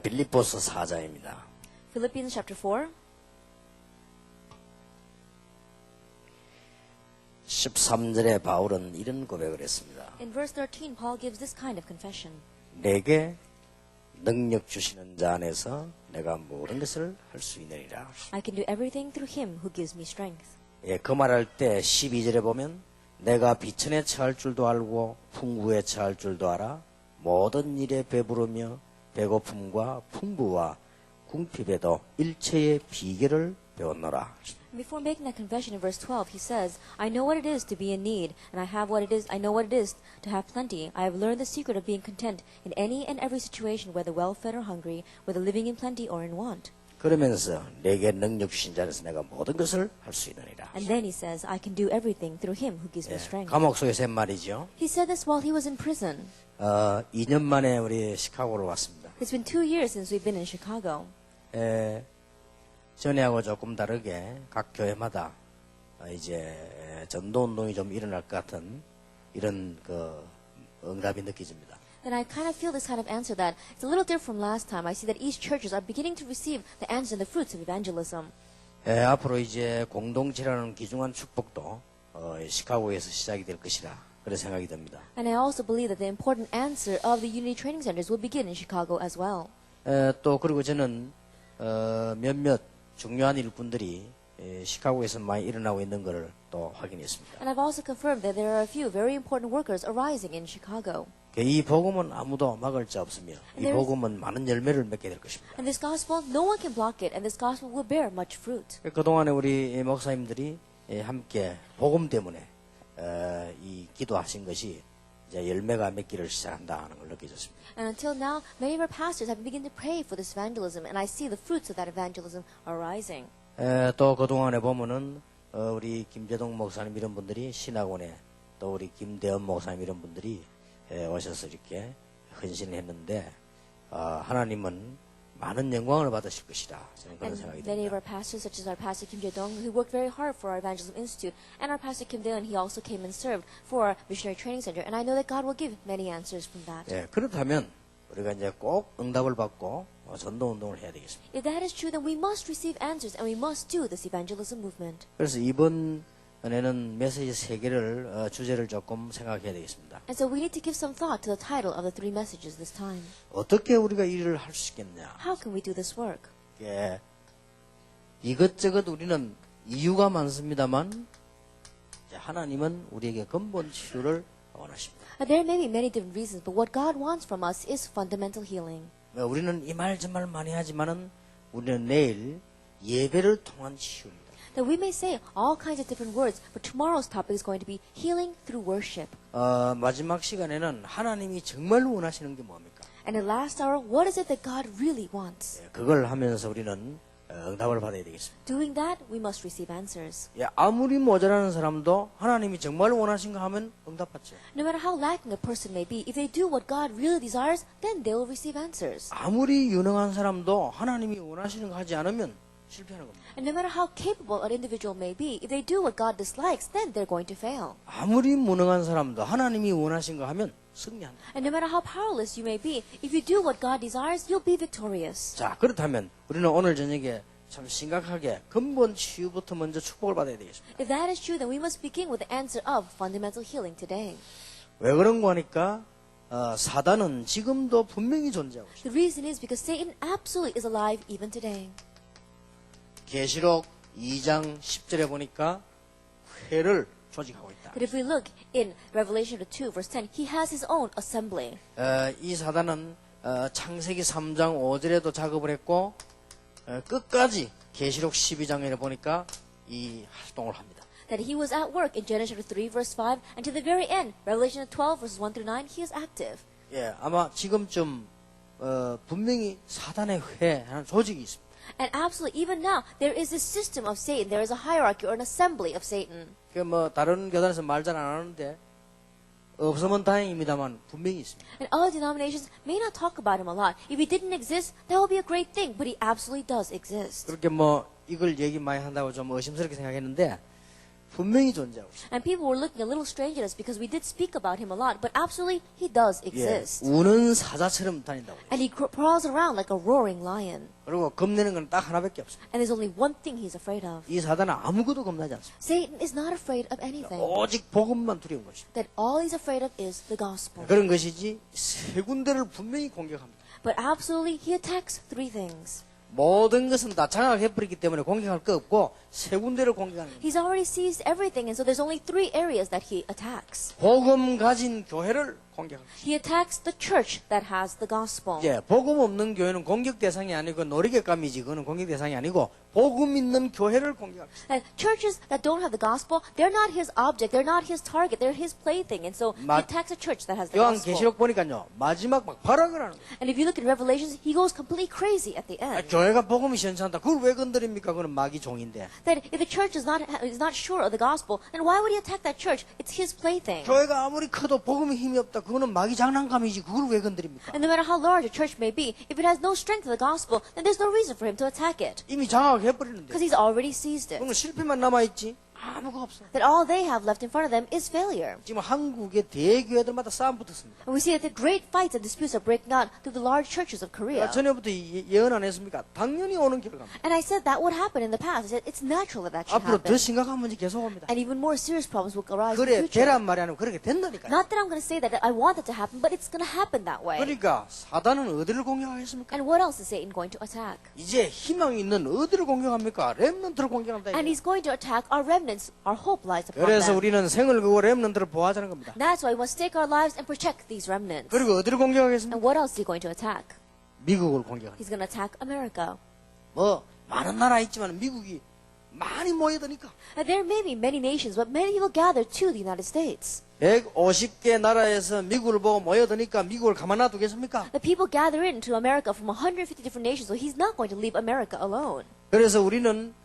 빌립보서 4장입니다. Philippians chapter 4. 13절에 바울은 이런 고백을 했습니다. In verse 13, Paul gives this kind of confession. 내게 능력 주시는 자 안에서 내가 모든 것을 할 수 있느니라. I can do everything through him who gives me strength. 예, 그 말할 때 12절에 보면 내가 비천에 처할 줄도 알고 풍부에 처할 줄도 알아 모든 일에 배부르며 배고픔과 풍부와 궁핍에도 일체의 비결을 배웠노라. Before making that confession in verse 12, he says, I know what it is to be in need, and I know what it is to have plenty. I have learned the secret of being content in any and every situation, whether well-fed or hungry, whether living in plenty or in want. 그러면서 내게 능력 주신 자에서 내가 모든 것을 할 수 있느니라. And then he says, I can do everything through him who gives me strength. 감옥 속에서 한 말이죠. He said this while he was in prison. 2년 만에 우리 시카고로 왔습니다. It's been 2 years since we've been in Chicago. 전에하고 조금 다르게 각 교회마다 이제 전도 운동이 좀 일어날 것 같은 이런 그 응답이 느껴집니다. Then I kind of feel this kind of answer that it's a little different from last time. I see that each churches are beginning to receive the answers and the fruits of evangelism. 앞으로 이제 공동체라는 귀중한 축복도 시카고에서 시작이 될 것이라 그런 생각이 듭니다. And I also believe that the important answer of the Unity Training Centers will begin in Chicago as well. 또 그리고 저는 몇몇 중요한 일꾼들이 시카고에서 많이 일어나고 있는 것을 또 확인했습니다. And I've also confirmed that there are a few very important workers arising in Chicago. 이 복음은 아무도 막을 자 없으며 이 복음은 많은 열매를 맺게 될 것입니다. And this gospel, no one can block it, and this gospel will bear much fruit. 그동안에 우리 목사님들이 함께 복음 때문에 이 기도하신 것이 이제 열매가 맺기를 시작한다는 걸 느껴졌습니다. And until now, many of our pastors have begun to pray for this evangelism, and I see the fruits of that evangelism arising. 또 그동안에 보면은 우리 김재동 목사님 이런 분들이 신학원에 또 우리 김대현 목사님 이런 분들이 오셔서 이렇게 헌신을 했는데 하나님은 많은 영광을 받으실 것이다. 저는 그런 생각이 And many of 듭니다. our pastors, such as our pastor Kim Jae-dong, who worked very hard for our evangelism institute, and our pastor Kim Daeun, he also came and served for our missionary training center, and I know that God will give many answers from that. 그렇다면 우리가 이제 꼭 응답을 받고 전도 운동을 해야 되겠습니다. If that is true, then we must receive answers, and we must do this evangelism movement. 그래서 이번에는 메시지 3개를 주제를 조금 생각해야 되겠습니다. And so we need to give some thought to the title of the 3 messages this time. 어떻게 우리가 이 일을 할 수 있겠냐? How can we do this work? 이것저것 우리는 이유가 많습니다만 하나님은 우리에게 근본 치유를 원하십니다. There may be many different reasons, but what God wants from us is fundamental healing. 우리는 이 말 저 말 많이 하지만은 우리는 내일 예배를 통한 치유입니다. That we may say all kinds of different words, but tomorrow's topic is going to be healing through worship. 마지막 시간에는 하나님이 정말 원하시는 게 뭡니까? And in the last hour, what is it that God really wants? 그걸 하면서 우리는 응답을 받아야 되겠습니다. Doing that, we must receive answers. 아무리 모자라는 사람도 하나님이 정말 원하신가 하면 응답받죠. No matter how lacking a person may be, if they do what God really desires, then they will receive answers. 아무리 유능한 사람도 하나님이 원하시는 거 하지 않으면 실패하는 겁니다. And no matter how capable an individual may be, if they do what God dislikes, then they're going to fail. 아무리 무능한 사람도 하나님이 원하신 거 하면 승리한다. And no matter how powerless you may be, if you do what God desires, you'll be victorious. 자, 그렇다면 우리는 오늘 저녁에 참 심각하게 근본 치유부터 먼저 축복을 받아야 되겠습니다. If that is true, then we must begin with the answer of fundamental healing today. 왜 그런 거 하니까 사단은 지금도 분명히 존재하고 있습니다. The reason is because Satan absolutely is alive even today. 계시록 2장 10절에 보니까 회를 조직하고 있다. But if we look in Revelation 2, verse 10, he has his own assembly. 이 사단은 창세기 3장 5절에도 작업을 했고 끝까지 계시록 12장에 보니까 이 활동을 합니다. That he was at work in Genesis 3, verse 5, and to the very end, Revelation 12, verses 1 through 9, he is active. 아마 지금쯤 분명히 사단의 회하는 조직이 있습니다. And absolutely, even now, there is this system of Satan. There is a hierarchy or an assembly of Satan. 다른 교단에서 말 잘 안 하는데 없으면 다행입니다만 분명히 있습니다. And other denominations may not talk about him a lot. If he didn't exist, that would be a great thing, but he absolutely does exist. 그렇게 이걸 얘기 많이 한다고 좀 의심스럽게 생각했는데 분명히 존재하고 있습니다. And people were looking a little strange at us because we did speak about him a lot, but absolutely he does 예, exist. 우는 사자처럼 다닌다고. And he prowls around like a roaring lion. 그리고 겁내는 건 딱 하나밖에 없습니다. And there's only one thing he's afraid of. 이 사단은 아무것도 겁나지 않습니다. Satan is not afraid of anything. 오직 복음만 두려운 것입니다. That all he's afraid of is the gospel. 그런 것이지 세 군데를 분명히 공격합니다. But absolutely he attacks three things. 모든 것은 다 장악해버리기 때문에 공격할 거 없고 세 군데를 공격하는 겁니다. He's already seized everything, and so there's only three areas that he attacks. 복음 가진 교회를 공격합니다. He attacks the church that has the gospel. 예, 복음 없는 교회는 공격 대상이 아니고 놀이개감이지 그거는 공격 대상이 아니고 복음 있는 교회를 공격합니다. And churches that don't have the gospel, they're not his object, they're not his target, they're his plaything. And so he attacks a church that has the 요한 gospel. 계시록 보니까요 마지막 막 발악을 하는 거예요. And if you look at Revelations, he goes completely crazy at the end. 교회가 복음이 시원찮다. 그걸 왜 건드립니까? 그건 마귀 종인데. That if the church is not sure of the gospel, then why would he attack that church? It's his plaything. 교회가 아무리 커도 복음에 힘이 없다. 그거는 마귀 장난감이지. 그걸 왜 건드립니까? And no matter how large a church may be, if it has no strength of the gospel, then there's no reason for him to attack it. 이미 장악해버리는데. Because he's already seized it. 그러면 실패만 남아있지. 아무거 없어. That all they have left in front of them is failure. 지금 한국의 대교회들마다 싸움 붙었습니다. And we see that the great fights and disputes are breaking out through the large churches of Korea. 전에부터 예언 안 했습니까? 당연히 오는 결과입니다. And I said that would happen in the past. I said it's natural that that should 앞으로 더 happen. 심각한 문제 계속 옵니다. And even more serious problems will arise in 그래 the future. 되란 말이 아니고 그렇게 된다니까요. Not that I'm going to say that I want it to happen, but it's going to happen that way. 그러니까 사단은 어디를 공격하겠습니까? And what else is Satan going to attack? 이제 희망이 있는 어디를 공격합니까? 렘넌트를 공격한다. And he's going to attack our remnants. Our hope lies upon 그래서 them. 우리는 생을 그고 렘넌트를 보호하자는 겁니다. That's why we must stake our lives and protect these remnants. 그리고 어디를 공격하겠습니까? And what else is he going to attack? 미국을 공격합니다. He's going to attack America. 뭐 많은 나라 있지만 미국이 많이 모여드니까 And there may be many nations, but many people gather to the United States. 150개 나라에서 미국을 보고 모여드니까 미국을 가만 놔두겠습니까? The people gather into America from 150 different nations, so he's not going to leave America alone. 그래서 우리는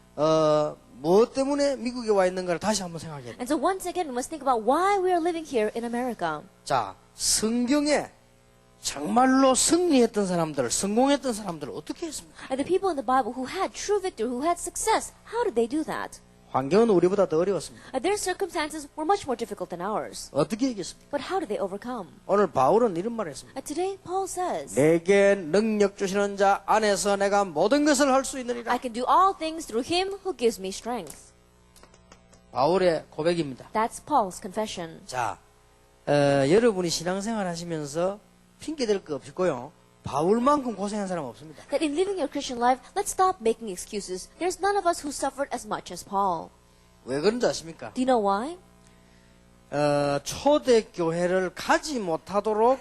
무엇 때문에 미국에 와 있는가를 다시 한번 생각해야 돼요. And so once again, we must think about why we are living here in America. 자, 성경에 정말로 승리했던 사람들, 성공했던 사람들 어떻게 했습니까? And the people in the Bible who had true victory, who had success, how did they do that? 환경은 우리보다 더 어려웠습니다. Their circumstances were much more difficult than ours. 어떻게 이겼습니까? But how did they overcome? 오늘 바울은 이런 말을 했습니다. Today, Paul says, 내게 능력 주시는 자 안에서 내가 모든 것을 할 수 있느니라. I can do all things through him who gives me strength. 바울의 고백입니다. That's Paul's confession. 자, 여러분이 신앙생활 하시면서 핑계댈 거 없고요. 바울만큼 고생한 사람 없습니다. That in living your Christian life, let's stop making excuses. There's none of us who suffered as much as Paul. 왜 그런지 아십니까? Do you know why? 초대교회를 가지 못하도록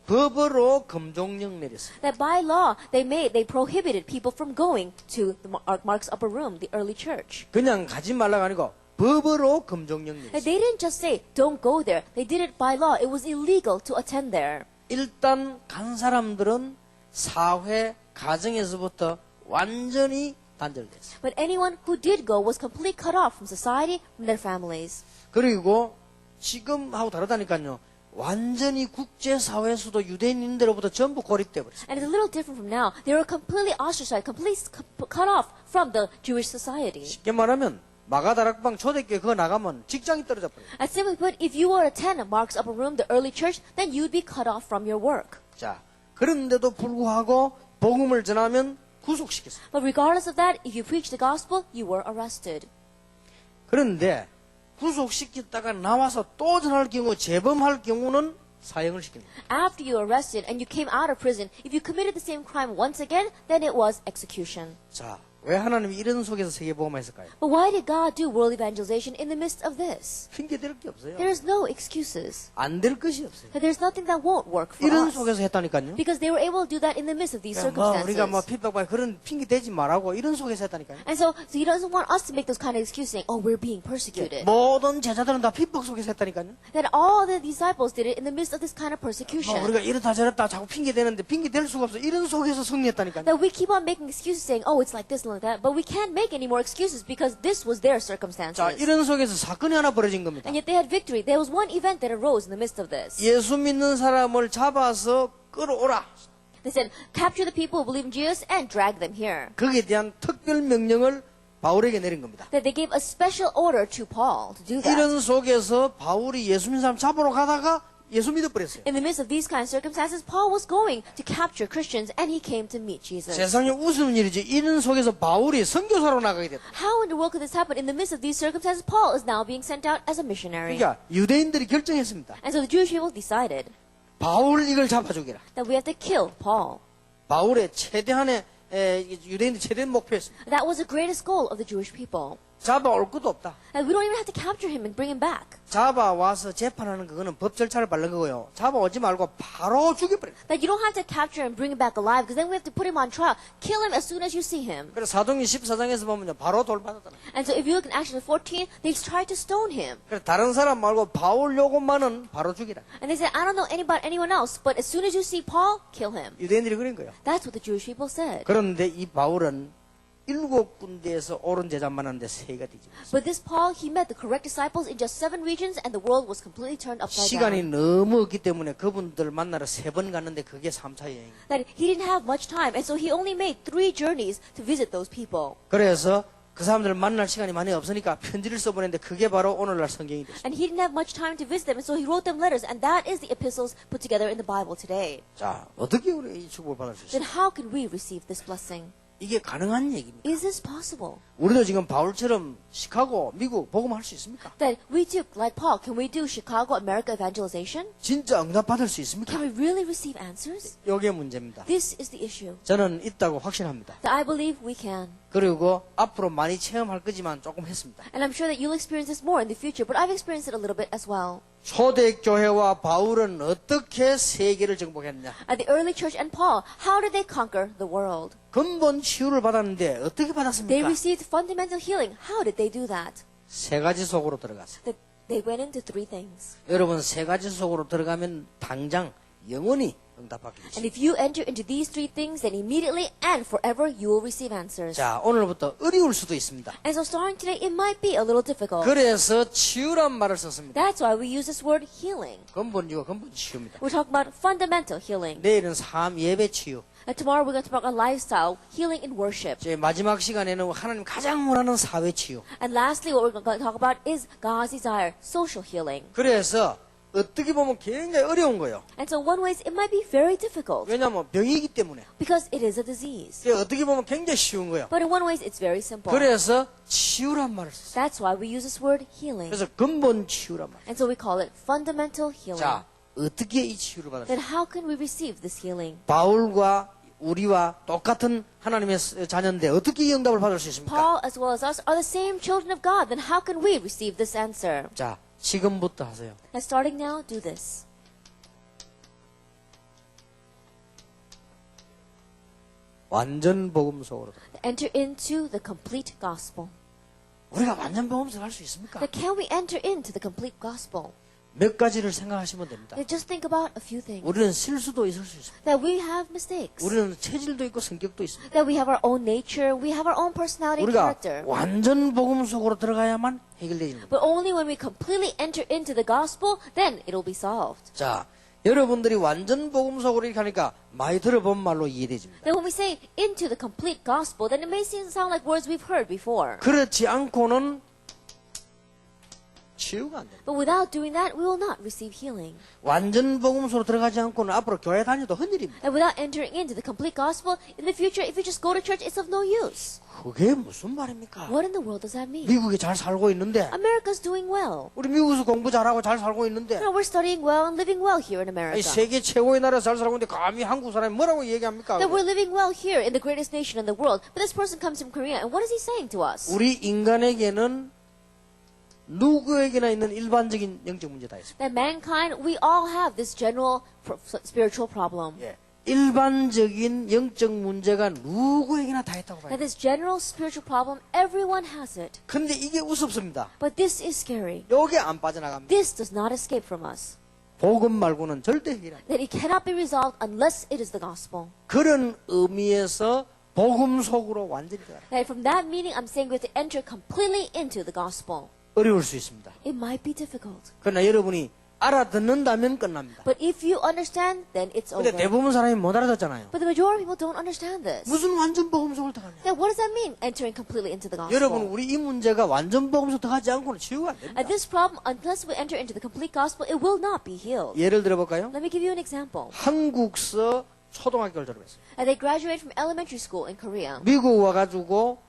법으로 금종령 내렸습니다. That by law, they prohibited people from going to the Mark's upper room, the early church. 그냥 가지 말라가 아니고 법으로 금종령 And 내렸습니다. they didn't just say, don't go there. They did it by law. It was illegal to attend there. 일단 간 사람들은 사회, 가정에서부터 완전히 단절됐어요. But anyone who did go was completely cut off from society, from their families. 그리고 지금하고 다르다니까요. 완전히 국제사회에서도 유대인들로부터 전부 고립돼 버렸어요. And it's a little different from now. They were completely ostracized, completely cut off from the Jewish society. 쉽게 말하면 마가다락방 초대교회 그거 나가면 직장이 떨어져 버려요. And simply put, if you were to attend Mark's upper room, the early church, then you'd be cut off from your work. 자, 그런데도 불구하고 복음을 전하면 구속시켰어요. But regardless of that, if you preach the gospel, you were arrested. 그런데 구속시켰다가 나와서 또 전할 경우 재범할 경우는 사형을 시킵니다. After you were arrested and you came out of prison, if you committed the same crime once again, then it was execution. 자, 왜 하나님이 이런 속에서 세계복음을 했을까요? But why did God do world evangelization in the midst of this? 핑계 댈 게 없어요. There is no excuses. 안 될 것이 없어요. There's nothing that won't work for 이런 us. 속에서 했다니까요. Because they were able to do that in the midst of these circumstances. 우리가 핍박받아 그런 핑계 대지 말라고 이런 속에서 했다니까요. And so he doesn't want us to make those kind of excuses saying, oh, we're being persecuted. 모든 제자들은 다 핍박 속에서 했다니까요. That all the disciples did it in the midst of this kind of persecution. 우리가 이렇다 저렇다 자꾸 핑계 대는데 핑계 댈 수가 없어. 이런 속에서 승리했다니까요. That we keep on making excuses saying, oh, it's like this and like that. But we can't make any more excuses because this was their circumstances. 자, 이런 속에서 사건이 하나 벌어진 겁니다. And yet they had victory. There was one event that arose in the midst of this. 예수 믿는 사람을 잡아서 끌어오라. They said, capture the people who believe in Jesus and drag them here. 거기에 대한 특별 명령을 바울에게 내린 겁니다. That they gave a special order to Paul to do that. 이런 속에서 바울이 예수 믿는 사람 잡으러 가다가 예수 믿어버렸어요. In the midst of these kind of circumstances, Paul was going to capture Christians and he came to meet Jesus. 세상에 웃으는 일이지. 이런 속에서 바울이 선교사로 나가게 됐다. How in the world could this happen? In the midst of these circumstances, Paul is now being sent out as a missionary. 그러니까 유대인들이 결정했습니다. And so the Jewish people decided 바울 이걸 잡아주기라. that we have to kill Paul. 바울의 최대한의 유대인의 최대한 목표였습니다. That was the greatest goal of the Jewish people. 잡아올 것도 없다. And we don't even have to capture him and bring him back. 잡아와서 재판하는 그거는 법 절차를 밟는 거고요. 잡아오지 말고 바로 죽여버려. That you don't have to capture him and bring him back alive because then we have to put him on trial. Kill him as soon as you see him. 그래서 사도행전 14장에서 보면요. 바로 돌받았잖아. And so if you look in Acts 14, they tried to stone him. 그래서 다른 사람 말고 바울 요것만은 바로 죽이라. And they said, I don't know about anyone else, but as soon as you see Paul, kill him. 유대인들이 그런 거예요. That's what the Jewish people said. 그런데 이 바울은 7군데에서 옳은 제자 만났는데 3가 뒤집었어요. But this Paul, he met the correct disciples in just 7 regions and the world was completely turned upside 시간이 down. 너무 없기 때문에 그분들 만나러 3번 갔는데 그게 3차 여행이에요. That he didn't have much time and so he only made 3 journeys to visit those people. 그래서 그 사람들 만날 시간이 많이 없으니까 편지를 써보냈는데 그게 바로 오늘날 성경이 됐어요. And he didn't have much time to visit them and so he wrote them letters and that is the epistles put together in the Bible today. 자, 어떻게 우리 이 축복을 받을 수 있어요? Then how can we receive this blessing? 이게 가능한 얘기입니다. Is this possible? 우리도 지금 바울처럼 시카고, 미국 복음할 수 있습니까? That we do, like Paul, can we do Chicago, America evangelization? 진짜 응답받을 수 있습니까? Can we really receive answers? 이게 문제입니다. This is the issue. 저는 있다고 확신합니다. That I believe we can. 그리고 앞으로 많이 체험할 거지만 조금 했습니다. And I'm sure that you'll experience this more in the future, but I've experienced it a little bit as well. 초대교회와 바울은 어떻게 세계를 정복했느냐? At the early church and Paul, how did they conquer the world? 근본 치유를 받았는데 어떻게 They 받았습니까? received fundamental healing. How did they do that? 3가지 속으로 들어갔어요. That they went into 3 things. 여러분 3가지 속으로 들어가면 당장 영원히 응답받게 And 되죠. if you enter into these 3 things, then immediately and forever you will receive answers. 자, 오늘부터 어려울 수도 있습니다. And so starting today, it might be a little difficult. 그래서 치유란 말을 썼습니다. That's why we use this word healing. 근본이고 근본 치유입니다. We're talking about fundamental healing. 내일은 삶 예배 치유. And tomorrow we're going to talk about lifestyle, healing and worship. 제 마지막 시간에는 하나님 가장 원하는 사회 치유. And lastly, what we're going to talk about is God's desire, social healing. 그래서 어떻게 보면 굉장히 어려운 거예요. And so in one ways, it might be very difficult 왜냐하면 병이기 때문에. because it is a disease. 그게 어떻게 보면 굉장히 쉬운 거예요. But in one ways, it's very simple. 그래서 치유란 말을 썼어요. That's why we use this word healing. 그래서 근본 치유란 말. And so we call it fundamental healing. 자, 어떻게 이 치유를 받을 수 Then 있어요? how can we receive this healing? 바울과 우리와 똑같은 하나님의 자녀인데 어떻게 이 응답을 받을 수 있습니까? Paul as well as us are the same children of God. Then how can we receive this answer? 자, 지금부터 하세요. And starting now, do this. 완전 복음 속으로. Enter into the complete gospel. 우리가 완전 복음 속 할 수 있습니까? Then can we enter into the complete gospel? 몇 가지를 생각하시면 됩니다. Then just think about a few things. 우리는 실수도 있을 수 있습니다. That we have mistakes. 우리는 체질도 있고 성격도 있습니다. That we have our own nature. We have our own personality and 우리가 character. 완전 복음 속으로 들어가야만 해결되는 겁니다. But only when we completely enter into the gospel, then it'll be solved. 자, 여러분들이 완전 복음 속으로 이렇게 하니까 많이 들어본 말로 이해되집니다. Then when we say into the complete gospel, then it may sound like words we've heard before. 그렇지 않고는 치유가 안 됩니다. But without doing that, we will not receive healing. 완전 복음 속으로 들어가지 않고는 앞으로 교회 다녀도 헛일입니다. And without entering into the complete gospel, in the future, if you just go to church, it's of no use. 그게 무슨 말입니까? What in the world does that mean? 미국에 잘 살고 있는데 America's doing well. 우리 미국에서 공부 잘하고 잘 살고 있는데 You know, we're studying well and living well here in 아니, America. 세계 최고의 나라에서 잘 살고 있는데 감히 한국 사람이 뭐라고 얘기합니까? That we're living well here in the greatest nation in the world. But this person comes from Korea, and what is he saying to us? 우리 인간에게는 누구에게나 있는 일반적인 영적 문제 다 있습니다. That mankind, we all have this general spiritual problem. 예. 일반적인 영적 문제가 누구에게나 다 있다고 봐요. That this general spiritual problem, everyone has it. 근데 이게 우습습니다. But this is scary. 요게 안 빠져나갑니다. This does not escape from us. 복음 말고는 절대 해결 안 돼요. That it cannot be resolved unless it is the gospel. 그런 의미에서 복음 속으로 완전히 들어가라. That from that meaning, I'm saying we have to enter completely into the gospel. 어려울 수 있습니다. It might be difficult. 그러나 여러분이 알아듣는다면 끝납니다. But if you understand, then it's 근데 over. 대부분 사람이 못 알아듣잖아요. But the majority of people don't understand this. 무슨 완전 복음속을 들어가냐? Then what does that mean, entering completely into the 여러분, gospel? 우리 이 문제가 완전 복음속 들어가지 않고는 치유가 안 됩니다. And this problem, unless we enter into the complete gospel, it will not be healed. 예를 들어볼까요? Let me give you an example. 한국서 초등학교를 졸업했어요. They graduated from elementary school in Korea. 미국 와가지고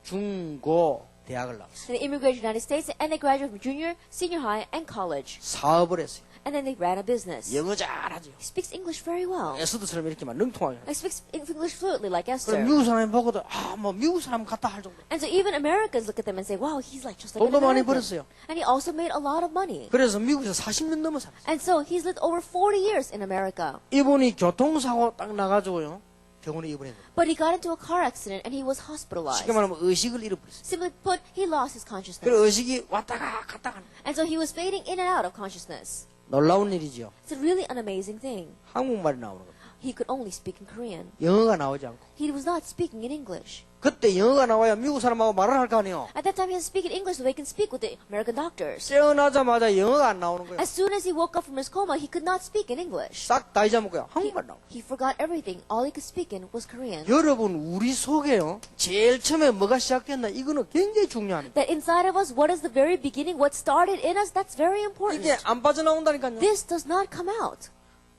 중고 대학을 나왔어요. Then they immigrated to the United States and they graduated from junior, senior high, and college. 사업을 했어요. And then they ran a business. 영어 잘하죠. He speaks English very well. 에스더처럼 이렇게 막 능통하게. He speaks English fluently like 그럼 Esther. 미국 사람이 보고도 뭐 미국 사람 같다 할 정도. And so even Americans look at them and say, wow, he's like just like an 돈도 많이 American. 벌었어요. And he also made a lot of money. 그래서 미국에서 40년 넘어 살았어요. And so he's lived over 40 years in America. 이분이 교통사고 딱 나가지고요. 병원에 입원했는데. But he got into a car accident and he was hospitalized. 쉽게 말하면 의식을 잃어버렸어요. Simply put, he lost his consciousness. 그래서 의식이 왔다가 갔다가 하는. And so he was fading in and out of consciousness. 놀라운 일이죠. It's a really an amazing thing. 한국말이 나오는 겁니다. He could only speak in Korean. 영어가 나오지 않고. He was not speaking in English. 그때 영어가 나와야 미국 사람하고 말을 할 거 아니에요. At that time, he had to speak in English so they can speak with the American doctors. 깨어나자마자 영어가 안 나오는 거예요. As soon as he woke up from his coma, he could not speak in English. 싹 다 잊어먹고요. 한국말 나오고. He forgot everything. All he could speak in was Korean. 여러분, 우리 속에요. 제일 처음에 뭐가 시작됐나? 이거는 굉장히 중요합니다. That inside of us, what is the very beginning, what started in us, that's very important. 이게 안 빠져나온다니까요. This does not come out.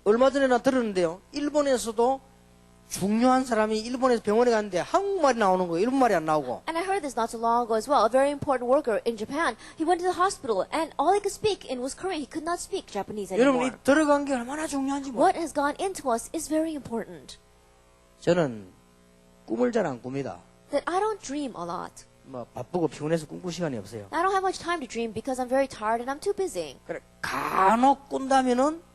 얼마 전에 나 들었는데요. 일본에서도 중요한 사람이 일본에서 병원에 갔는데 한국말이 나오는 거예요. 일본말이 안 나오고. And I heard this not too long ago as well. A very important worker in Japan, he went to the hospital and all he could speak in was Korean. He could not speak Japanese 여러분, 이 anymore. 들어간 게 얼마나 중요한지 몰라요. What has gone into us is very important. 저는 꿈을 잘 안 꿉니다. That I don't dream a lot. 뭐 바쁘고 피곤해서 꿈꿀 시간이 없어요. I don't have much time to dream because I'm very tired and I'm too busy. 그래, 간혹 꾼다면은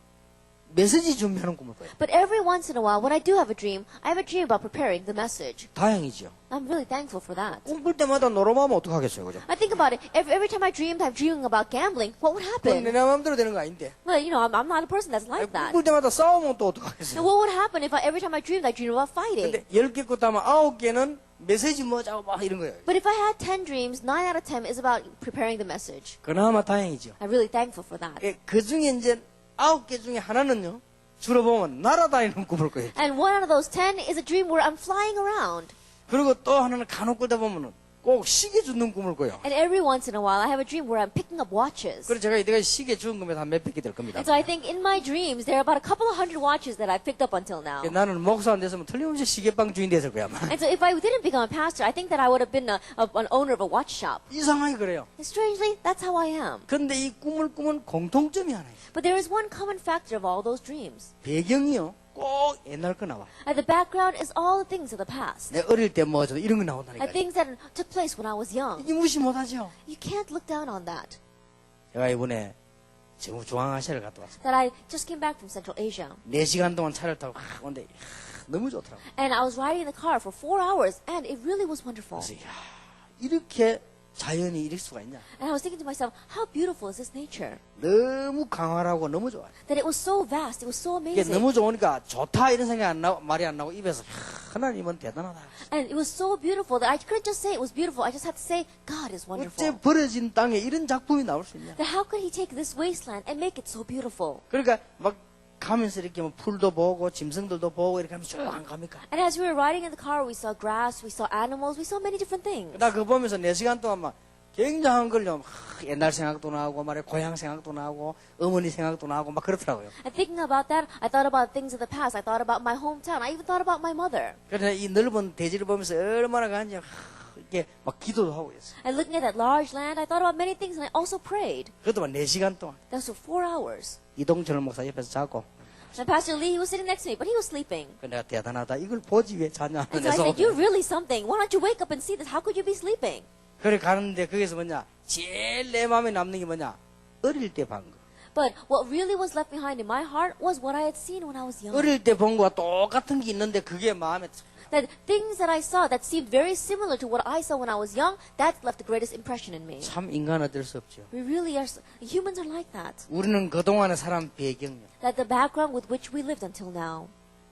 메시지 준비하는 꿈을 꿔요. But every once in a while, when I do have a dream, I have a dream about preparing the message. 다행이죠. I'm really thankful for that. 꿈꿀 때마다 노름하면 어떡하겠어요, 그죠? I think about it. Every time I dreamed, I'm dreaming about gambling. What would 그건 내 happen? 마음대로 되는 거 아닌데. Well, you know, I'm not a person that's like that. 꿈꿀 때마다 싸우면 또 And 어떡하겠어요? what would happen if every time I dreamed, I dreamed about fighting? 근데 10개 꿨다면 9개는 메시지 뭐자고 막 이런 거예요. But if I had 10 dreams, 9 out of 10 is about preparing the message. 그나마 다행이죠. I'm really thankful for that. 그 중에 이제 9개 중에 하나는요. 주로 보면 날아다니는 꿈을 꿔요. And one out of those 10 is a dream where I'm flying around. 그리고 또 하나는 간혹 꾸다 보면은 꼭 시계 주는 꿈을 꿔요. And every once in a while, I have a dream where I'm picking up watches. 그래서 제가 이때까지 시계 주는 꿈에 한 몇백 개 될 겁니다. And so I think in my dreams, there are about a couple of hundred watches that I've picked up until now. 나는 목사 안 됐으면 틀림없이 시계방 주인 됐을 거야. 아마. And so if I didn't become a pastor, I think that I would have been an owner of a watch shop. 이상하게 그래요. And strangely, that's how I am. 근데 이 꿈을 꾸면 공통점이 하나 있어요. But there is one common factor of all those dreams. 배경이요. 꼭 옛날 거 나와. And the background is all the things of the past. 내 어릴 때 뭐 이런 거 나온다니까. And things that took place when I was young. 이게 무시 못하죠. You can't look down on that. 제가 이번에 지금 중앙아시아를 갔다 왔어요. That I just came back from Central Asia. 4시간 동안 차를 타고 오는데 너무 좋더라고요. And I was riding in the car for 4 hours, and it really was wonderful. 그래서 이렇게 자연이 이럴 수가 있냐. And I was thinking to myself, how beautiful is this nature? 너무 강활하고 너무 좋아요. That it was so vast, it was so 이게 amazing. 너무 좋으니까 좋다 이런 생각이 안 나고 말이 안 나고 입에서 하나님은 대단하다. And it was so beautiful that I couldn't just say it was beautiful. I just had to say, God is 어째 wonderful. 버려진 땅에 이런 작품이 나올 수 있냐. That how could He take this wasteland and make it so beautiful? 그러니까 막 가면서 이렇게 뭐 풀도 보고 짐승들도 보고 이렇게 하면서 쭉 안 갑니까? And as we were riding in the car, we saw grass, we saw animals, we saw many different things. 나 그거 보면서 4시간 동안 막 굉장한 걸요. 옛날 생각도 나고 말이야 고향 생각도 나고 어머니 생각도 나고 막 그렇더라고요. And thinking about that, I thought about things of the past. I thought about my hometown. I even thought about my mother. 그래서 이 넓은 대지를 보면서 얼마나 간지 이렇게 막 기도도 하고 있어요. And looking at that large land, I thought about many things, and I also prayed. 그것도 막 4시간 동안 That was for 4 hours. 이동철 목사 옆에서 자고 And Pastor Lee, he was sitting next to me, but he was sleeping. 내가 대단하다. 이걸 보지 왜 자냐. And so I said, you're really something. Why don't you wake up and see this? How could you be sleeping? 그래 가는데 거기서 뭐냐 제일 내 마음에 남는 게 뭐냐 어릴 때 본 거. But what really was left behind in my heart was what I had seen when I was young. 어릴 때 본 거와 똑같은 게 있는데 그게 마음에 That things that I saw that seemed very similar to what I saw when I was young, that left the greatest impression in me. 참 인간 어쩔 수 없죠. We really are, humans are like that. 우리는 그동안에 살아온 배경요. That the background with which we lived until now.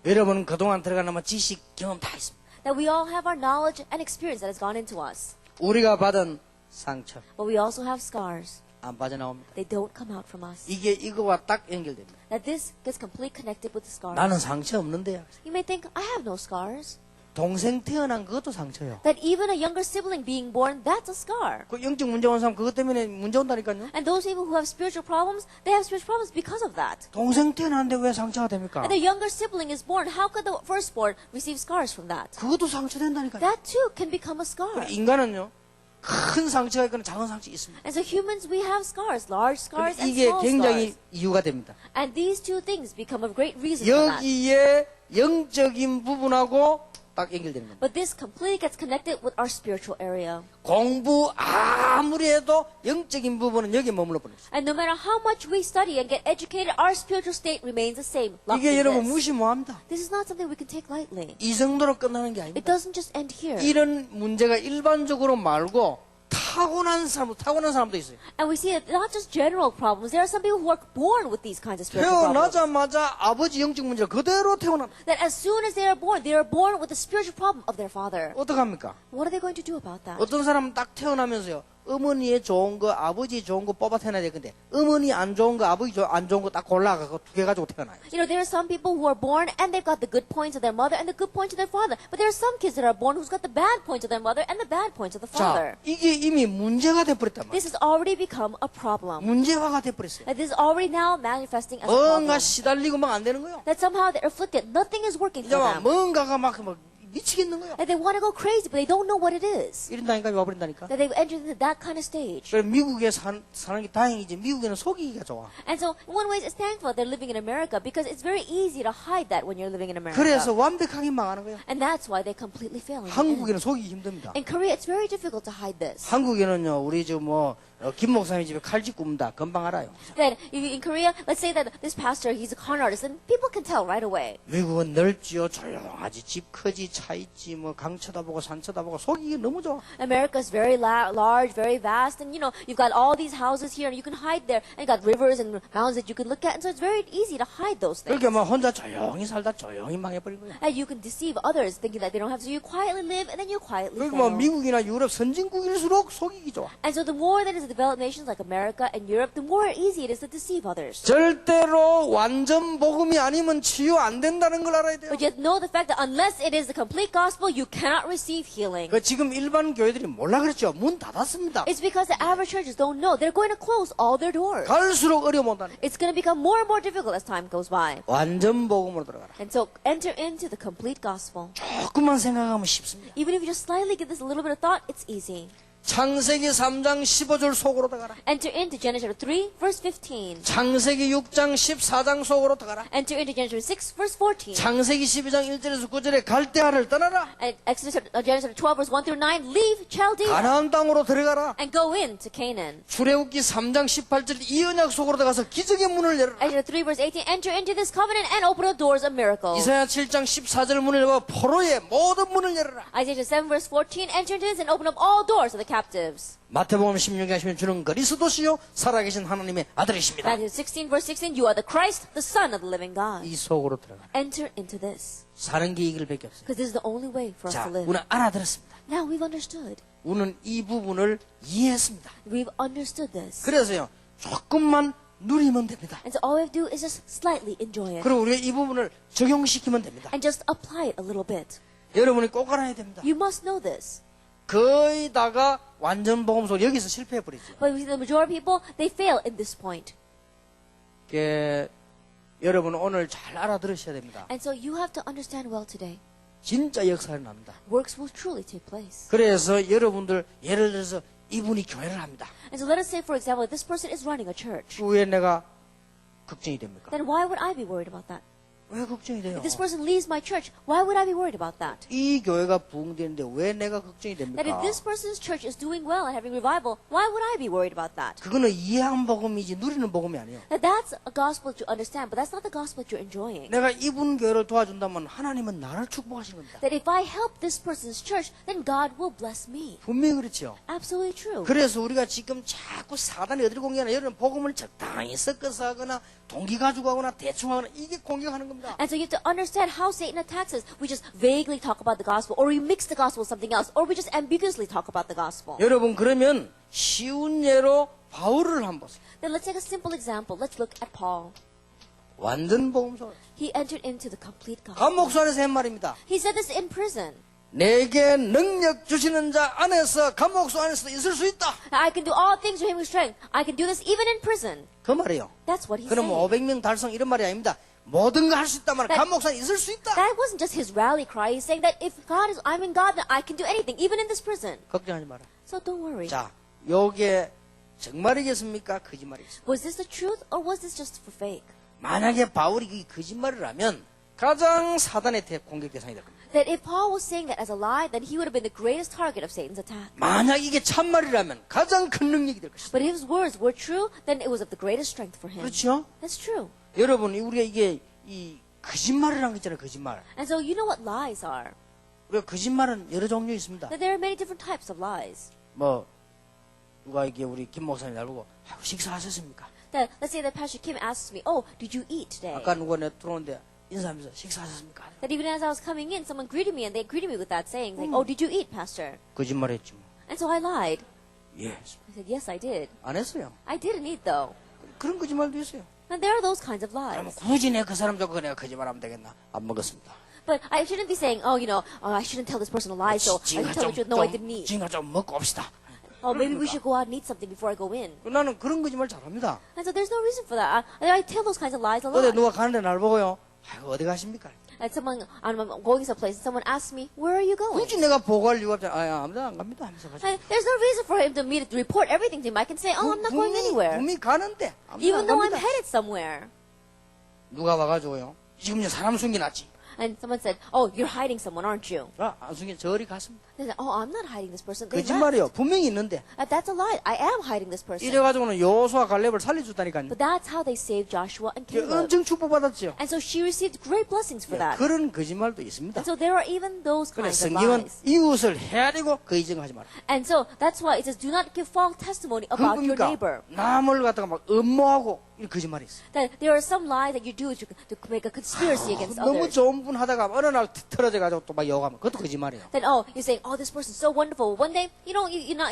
여러분은 그동안 들어가면 지식 경험 다 있습니다. That we all have our knowledge and experience that has gone into us. 우리가 받은 상처 But we also have scars. 안 빠져나옵니다. They don't come out from us. 이게 이거와 딱 연결됩니다. That this gets completely connected with the scars. 나는 상처 없는데요. You may think, I have no scars. 동생 태어난 그것도 상처요. That even a younger sibling being born, that's a scar. 그 영적 문제 온 사람 그것 때문에 문제 온다니까요. And those people who have spiritual problems, they have spiritual problems because of that. 동생 태어났는데 왜 상처가 됩니까? And the younger sibling is born, how could the firstborn receive scars from that? 그것도 상처된다니까요. That too can become a scar. 인간은요, 큰 상처가 있거나 작은 상처가 있습니다. And so humans, we have scars, large scars and 이게 small 굉장히 scars. 이유가 됩니다. And these two things become a great reason for that. 여기에 영적인 부분하고 딱 연결되는 겁니다. But this completely gets connected with our spiritual area. 공부 아무리 해도 영적인 부분은 여기에 머물러 버립니다. And no matter how much we study and get educated, our spiritual state remains the same. locked 이게 in 여러분 this. 무시 못합니다. This is not something we can take lightly. 이 정도로 끝나는 게 It 아닙니다. doesn't just end here. 이런 문제가 일반적으로 말고 타고난 사람도 있어요. And we see that not just general problems, there are some people who are born with these kinds of spiritual problems. 태어나자마자 아버지 영적 문제 그대로 태어납니다. That as soon as they are born with the spiritual problem of their father. 어떡합니까? What are they going to do about that? 어떤 사람은 딱 태어나면서요. 어머니의 좋은 거, 아버지 좋은 거 뽑아 태어나야 되는데 어머니 안 좋은 거, 아버지 안 좋은 거 딱 골라가지고 두 개 가지고 태어나요. You know, there are some people who are born and they've got the good points of their mother and the good points of their father. But there are some kids that are born who's got the bad points of their mother and the bad points of the 자, father. 이게 이미 문제가 돼버렸단 말이에요. This has already become a problem. 문제화가 돼버렸어요. That this is already now manifesting as a 뭔가 problem. 시달리고 막 안 되는 거예요. That somehow they're afflicted. Nothing is working 이제 for 막 them. 뭔가가 막 미치겠는 거예요. That they want to go crazy, but they don't know what it is. 이런다니까 와버린다니까. That they've entered into that kind of stage. 그래서 미국에 사는 게 다행이지. 미국에는 속이기가 좋아. And so, in one way, it's thankful they're living in America because it's very easy to hide that when you're living in America. 그래서 완벽하게 망하는 거예요. And that's why they completely fail. in the end. 한국에는 속이기 힘듭니다. In Korea, it's very difficult to hide this. 한국에는요, 우리 김 목사님 집에 칼집 굽는다. 금방 알아요. That in Korea, let's say that this pastor, he's a con artist, and people can tell right away. 미국은 넓지요, 조용하지, 집 크지, 차 있지, 강 쳐다보고 산 쳐다보고 속이기 너무 좋아. America's very large, very vast, and you've got all these houses here, and you can hide there, and you got rivers and mountains that you can look at, and so it's very easy to hide those things. 그렇게 혼자 조용히 살다 조용히 망해버린 거예요. And you can deceive others, thinking that they don't have to. So you quietly live, and then you quietly 그리고 fail. 미국이나 유럽 선진국일수록 속이기 좋아. And so the more that is the developed nations like America and Europe, the more easy it is to deceive others. 절대로 완전 복음이 아니면 치유 안 된다는 걸 알아야 돼요. But yet know the fact that unless it is the complete gospel, you cannot receive healing. 지금 일반 교회들이 몰라 그랬죠. 문 닫았습니다. It's because the average churches don't know. They're going to close all their doors. 갈수록 어려워온다니. It's going to become more and more difficult as time goes by. 완전 복음으로 들어가라. And so enter into the complete gospel. 조금만 생각하면 쉽습니다. Even if you just slightly give this a little bit of thought, it's easy. 창세기 3장 15절 속으로 들어가라. Enter into Genesis 3, verse 15. 창세기 6장 14장 속으로 들어가라. Enter into Genesis 6, verse 14. 창세기 12장 1절에서 9절에 갈대아를 떠나라. And Genesis 12, verse 1 through 9, leave Chaldea 가나안 땅으로 들어가라. and go into Canaan. 출애굽기 3장 18절 이 언약 속으로 들어가서 기적의 문을 열어라. Isaiah 3, verse 18, enter into this covenant and open the doors of miracles. 이사야 7장 14절 문을 열어 포로의 모든 문을 열어라. Isaiah 7, verse 14, enter into this and open up all doors of the captives. 마태복음 16에 하시면 주는 그리스도시요 살아계신 하나님의 아들이십니다. Matthew 16, verse 16, you are the Christ, the Son of the living God. 이 속으로 들어가라. Enter into this. 사는 게 이 길밖에 없어요. Because this is the only way for us 자, to live. 우리는 알아들었습니다. Now we've understood. 우리는 이 부분을 이해했습니다. We've understood this. 그래서요, 조금만 누리면 됩니다. And so all we have to do is just slightly enjoy it. 그리고 우리가 이 부분을 적용시키면 됩니다. And just apply it a little bit. 여러분이 꼭 알아야 됩니다. You must know this. 거의 다가 완전 복음소 여기서 실패해버리죠. But we see the majority of people, they fail in this point. 여러분 오늘 잘 알아들으셔야 됩니다. And so you have to understand well today. 진짜 역사를 납니다. Works will truly take place. 그래서 여러분들 예를 들어서 이분이 교회를 합니다. And so let us say, for example, this person is running a church. 왜 내가 걱정이 됩니까? Then why would I be worried about that? 왜 걱정이 돼요? If this person leaves my church, why would I be worried about that? 이 교회가 부흥되는데 왜 내가 걱정이 That if 됩니까? this person's church is doing well and having revival, why would I be worried about that? 그거는 이해한 복음이지 누리는 복음이 아니에요. That's a gospel that you understand, but that's not the gospel that you're enjoying. 내가 이분 교회를 도와준다면 하나님은 나를 축복하시는 겁니다. That if I help this person's church, then God will bless me. 분명히 그렇죠. Absolutely true. 그래서 우리가 지금 자꾸 사단이 어디를 공격하나 여러분 복음을 적당히 섞어서 하거나 동기 가지고 하거나 대충 하거나 이게 공격하는 겁니다. And so you have to understand how Satan attacks us. We just vaguely talk about the gospel, or we mix the gospel with something else, or we just ambiguously talk about the gospel. 여러분 그러면 쉬운 예로 바울을 한번 보세요. Then let's take a simple example. Let's look at Paul. 완전 복음서. He entered into the complete gospel. 감옥소 안에서 한 말입니다. He said this in prison. 내게 능력 주시는 자 안에서 감옥소 안에서 있을 수 있다. I can do all things through him who strength. I can do this even in prison. 그 말이에요. That's what he 그럼 said. 500명 달성 이런 말이 아닙니다. 모든 거 할 수 있다면 감옥소 안에 있을 수 있다. That wasn't just his rally cry. He's saying that if God is, I'm in God, then I can do anything, even in this prison. 걱정하지 마라. So don't worry. 자, 요게 정말이겠습니까? 거짓말이겠습니까? Was this the truth or was this just for fake? 만약에 바울이 이 거짓말을 하면 가장 사단의 공격 대상이 될 겁니다. That if Paul was saying that as a lie, then he would have been the greatest target of Satan's attack. 만약 이게 참말이라면 가장 큰 능력이 될 것입니다. But if his words were true, then it was of the greatest strength for him. 그렇죠? That's true. 여러분, 우리가 이게 이 거짓말이라는 거 있잖아요. 거짓말. And so you know what lies are. 우리가 거짓말은 여러 종류 있습니다. That there are many different types of lies. 뭐 누가 이게 우리 김 목사님 나보고 식사하셨습니까? That, let's say that Pastor Kim asks me, oh, did you eat today? 아까 누가 내 들어오는데 인사하면서 식사하셨습니까? That even as I was coming in, someone greeted me and they greeted me with that saying, like, oh, did you eat, Pastor? 거짓말했지 뭐. And so I lied. 예. I said, yes, I did. 안 했어요. I didn't eat though. 그런 거짓말도 있어요. And there are those kinds of 그러면 lies. 굳이 내가 그 사람 좋고 내가 거짓말하면 되겠나? 안 먹었습니다. But I shouldn't be saying, oh, I shouldn't tell this person a lie, so I should tell the truth. No, I didn't eat. 지금 좀 먹고 옵시다. Oh, maybe we should go out and eat something before I go in. 나는 그런 거짓말 잘합니다. And so there's no reason for that. I tell those kinds of lies a 어제 lot. 누가 가는데 날 보고요. 아이고 어디 가십니까? And someone, I'm going someplace, and someone asks me, where are you going? 굳이 내가 보고할 이유가 없잖아. 아무도 안 갑니다. 하면서 가지. And there's no reason for him to me to report everything to him. I can say, oh, I'm not going anywhere. 분명히 가는데 아무도 Even 안 though I'm 갑니다. headed somewhere. 누가 와가지고요. 지금 이제 사람 숨겨놨지. And someone said, oh, you're hiding someone, aren't you? 안 숨겨 저리 갔습니다. They said, oh, I'm not hiding this person. They left. 거짓말이요. 분명히 있는데. That's a lie. I am hiding this person. 이래가지고는 여호수아 갈렙을 살려줬다니까요. But that's how they saved Joshua and Caleb. 엄청 축복받았죠. And so she received great blessings for that. 그런 거짓말도 있습니다. And so there are even those 그래 kinds of 성경은 lies. 이웃을 헤아리고 그 이정하지 마라. And so that's why it says, do not give false testimony about your 그러니까 neighbor. 남을 갖다가 막 음모하고 이런 거짓말이 있어. That there are some lies that you do to make a conspiracy against 너무 others. 좋은 분 하다가 어느 날 틀어져가지고 또 막 욕하면 그것도 거짓말이에요. Then you're saying, oh, this person's so wonderful. One day, you're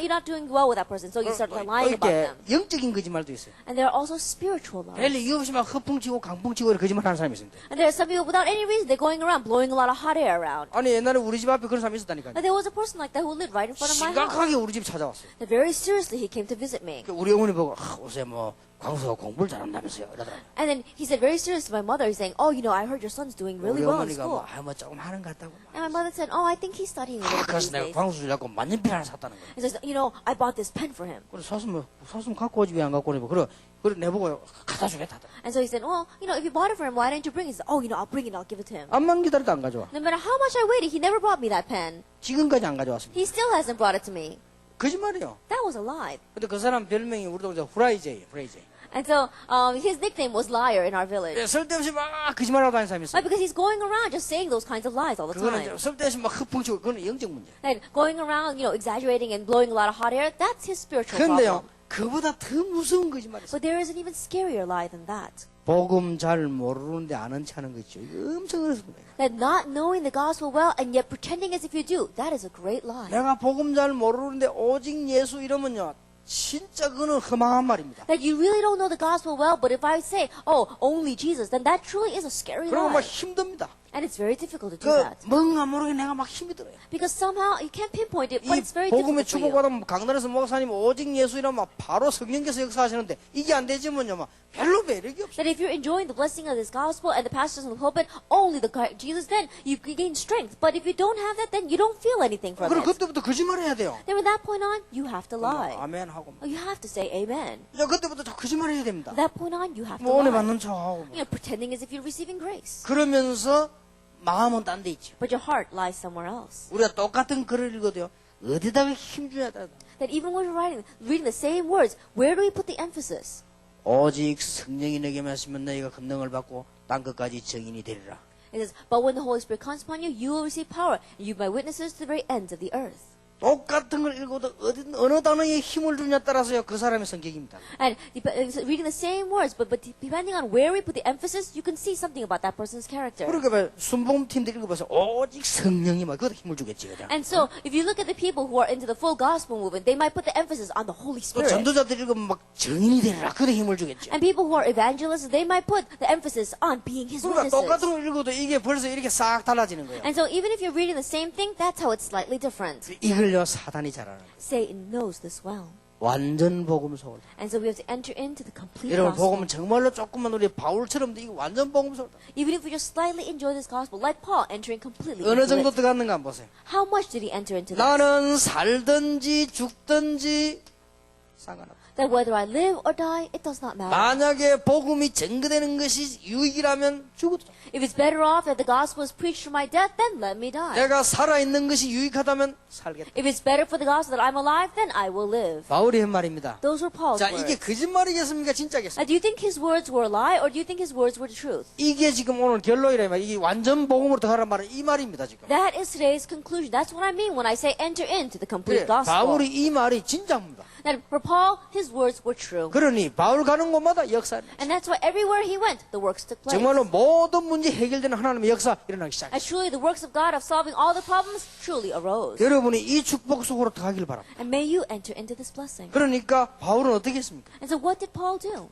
not doing well with that person, so you start lying about 이렇게 them. 영적인 거짓말도 있어요. And there are also spiritual lies. 별 이유 없이 막 허풍치고 강풍치고 이렇게 거짓말하는 사람이 있습니다. And there are some people without any reason they're going around blowing a lot of hot air around. 아니 옛날에 우리 집 앞에 그런 사람이 있었다니까요. And there was a person like that who lived right in front of my house. 심각하게 우리 집 찾아왔어요. And very seriously, he came to visit me. 우리 어머니 보고 요새 뭐 광수가 공부를 잘한다면서요. 이러더라고요. And then he said very seriously to my mother, he's saying, oh, I heard your son's doing really 우리 well in 어머니가 school. 뭐 조금 하는 것 같다고. And my mother said, oh, I think he's studying a little bit 그래서 these 내가 days. 광수 주려고 만년필 하나 샀다는 거예요. And so, I bought this pen for him. 그래 사슴 갖고 오지 왜 안 갖고 오니 그래 내보고 갖다 주겠다. And so he said, well, if you bought it for him, why didn't you bring it? He said, oh, I'll bring it, I'll give it to him. 암만 기다려도 안 가져와. No matter how much I waited, he never brought me that pen. 지금까지 안 가져왔습니다. He still hasn't brought it to me. 거짓말이요. That was a lie. 근데 그 사람 별명이 우리 동네 후라이제예요. 후라이제. And so his nickname was Liar in our village. 쓸데없이 막 거짓말하고 다니는 사람이 있어요. Why? Because he's going around just saying those kinds of lies all the 그거는 time. 이제 쓸데없이 막 허풍치고 그거는 영적 문제. And going around, exaggerating and blowing a lot of hot air, that's his spiritual 그런데요, problem. 그보다 더 무서운 거짓말이 있어요. But there is an even scarier lie than that. 복음 잘 모르는데 아는 체 하는 거 있죠. 이거 엄청 어렵습니다. That not knowing the gospel well and yet pretending as if you do, that is a great lie. 내가 복음 잘 모르는데 오직 예수 이러면요. 진짜 그거는 허망한 말입니다. That you really don't know the gospel well, but if I say, oh, only Jesus, then that truly is a scary 그러면 막 lie. 힘듭니다. And it's very difficult to do 그 that. 뭔가 모르게 내가 막 힘이 들어요. Because somehow you can't pinpoint it, but 이 it's very 복음의 difficult for you. 축복받으면 강단에서 목사님 오직 예수 이러면 막 바로 성령께서 역사하시는데 이게 안 되지면요. 막 별로 매력이 없어요. That if you're enjoying the blessing of this gospel and the pastors in the pulpit, only the Jesus, then you gain strength. But if you don't have that, then you don't feel anything from 그럼 it. 그때부터 거짓말해야 돼요. Then from that point on, you have to lie. 아멘 하고. You have to say amen. 이제 그때부터 거짓말해야 됩니다. From that point on, you have to 뭐 은혜 lie. 받는 척하고. Pretending as if you're receiving grace. 그러면서 마음은 딴 데 있죠. But your heart lies somewhere else. 우리가 똑같은 글을 읽어도요. 어디다가 힘줘야 돼? That even when we're reading the same words, where do we put the emphasis? 오직 성령이 너에게 말씀하면 너희가 권능을 받고 땅 끝까지 증인이 되리라. It says, but when the Holy Spirit comes upon you, you will receive power, and you be my witnesses to the very ends of the earth. 똑같은 걸 읽어도 어느 단어에 힘을 주냐에 따라서요 그 사람의 성격입니다. And reading the same words, but depending on where we put the emphasis, you can see something about that person's character. 그러니까 봐, 순복음팀들 읽어봐서 오직 성령이 막 그것도 힘을 주겠지 그죠? And so, if you look at the people who are into the full gospel movement, they might put the emphasis on the Holy 또 Spirit. 전도자들 읽으면 막 정인이 되라 그것도 힘을 주겠지. And people who are evangelists, they might put the emphasis on being His 그러니까 witnesses. 똑같은 걸 읽어도 이게 벌써 이렇게 싹 달라지는 거예요. And so, even if you're reading the same thing, that's how it's slightly different. 이걸요 사단이 잘 알아요. Satan knows this well. 완전 복음 속을. And so we have to enter into the complete 여러분 gospel. 복음은 정말로 조금만 우리 바울처럼 이거 완전 복음 속을. Even if we just slightly enjoy this gospel, like Paul entering completely 어느 into 정도 it. 들어갔는가 한번 보세요. How much did he enter into this? 나는 살든지 죽든지 상관없다. That whether I live or die, it does not matter. 만약에 복음이 증거되는 것이 유익이라면 죽어도 If it's better off that the gospel is preached for my death, then let me die. 내가 살아있는 것이 유익하다면 살겠다. If it's better for the gospel that I'm alive, then I will live. 바울이 한 말입니다. Those were Paul's 자, 이게 words. 거짓말이겠습니까? 진짜겠습니까? Do you think his words were a lie, or do you think his words were the truth? 이게 지금 오늘 결론이라 말. 이게 완전 복음으로 들어가란 말은 이 말입니다, 지금. That is today's conclusion. That's what I mean when I say enter into the complete 그래, gospel. 바울이 이 말이 진짜입니다. That for Paul, his words were true. 그러니 바울 가는 곳마다 역사. And that's why everywhere he went, the works took place. 정말로 모든 문제 해결되는 하나님의 역사 일어나기 시작했어요. And truly, the works of God of solving all the problems truly arose. 여러분이 이 축복 속으로 들어가길 바랍니다. And may you enter into this blessing. 그러니까 바울은 어떻게 했습니까? And so what did Paul do?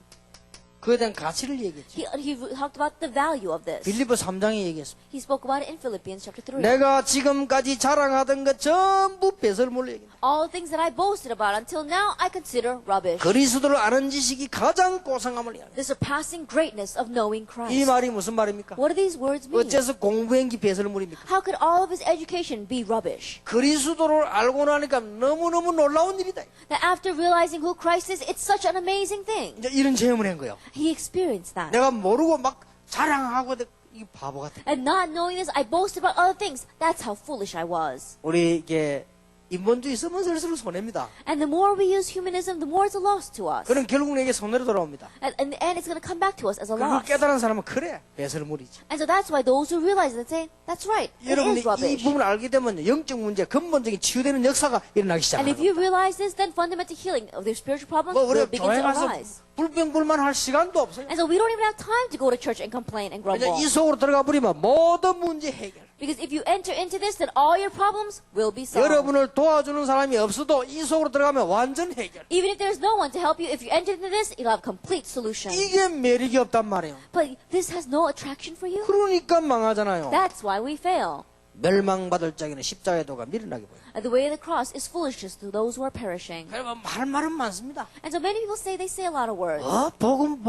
그에 대한 가치를 얘기했죠. He talked about the value of this. 빌립보 3장에 얘기했습니다. He spoke about it in Philippians chapter 3. 내가 지금까지 자랑하던 것 전부 배설물로 얘기합니다. All things that I boasted about until now, I consider rubbish. 그리스도를 아는 지식이 가장 고상함을 이야기합니다. The surpassing greatness of knowing 이 Christ. 말이 무슨 말입니까? What do these words mean? 어째서 공부한 게 배설물입니까? How could all of his education be rubbish? 그리스도를 알고 나니까 너무너무 놀라운 일이다. That after realizing who Christ is, it's such an amazing thing. 이제 이런 체험을 한 거예요. He experienced that. 내가 모르고 막 자랑하고 이 바보 같아. And not knowing this, I boasted about other things. That's how foolish I was. 우리 이게 인본주의 쓰면 쓸수록 손해입니다. And the more we use humanism, the more it's a loss to us. 그럼 결국 내게 손해로 돌아옵니다. And in the end, it's going to come back to us as a 그걸 loss. 깨달은 사람은 그래 배설물이지. And so that's why those who realize it say, that's right, it 여러분이 is 이 rubbish. 부분을 알게 되면 영적 문제, 근본적인 치유되는 역사가 일어나기 And if 시작합니다. you realize this, then fundamental healing of their spiritual problems 뭐 will 우리가 begin to 교회 가서 arise. 불평불만할 시간도 없어요. And so we don't even have time to go to church and complain and 그냥 grumble. 이 속으로 들어가 버리면 모든 문제 해결. Because if you enter into this, then all your problems will be solved. 여러분을 도와주는 사람이 없어도 이 속으로 들어가면 완전 해결. Even if there's no one to help you, if you enter into this, you'll have complete solution. 이게 매력이 없단 말이에요. But this has no attraction for you. 그러니까 망하잖아요. That's why we fail. 멸망받을 자에는 십자가의 도가 미련하게 보여요. And the way of the cross is foolishness to those who are perishing. 그러면 할 말은 많습니다. And so many people say, they say a lot of words. 복음.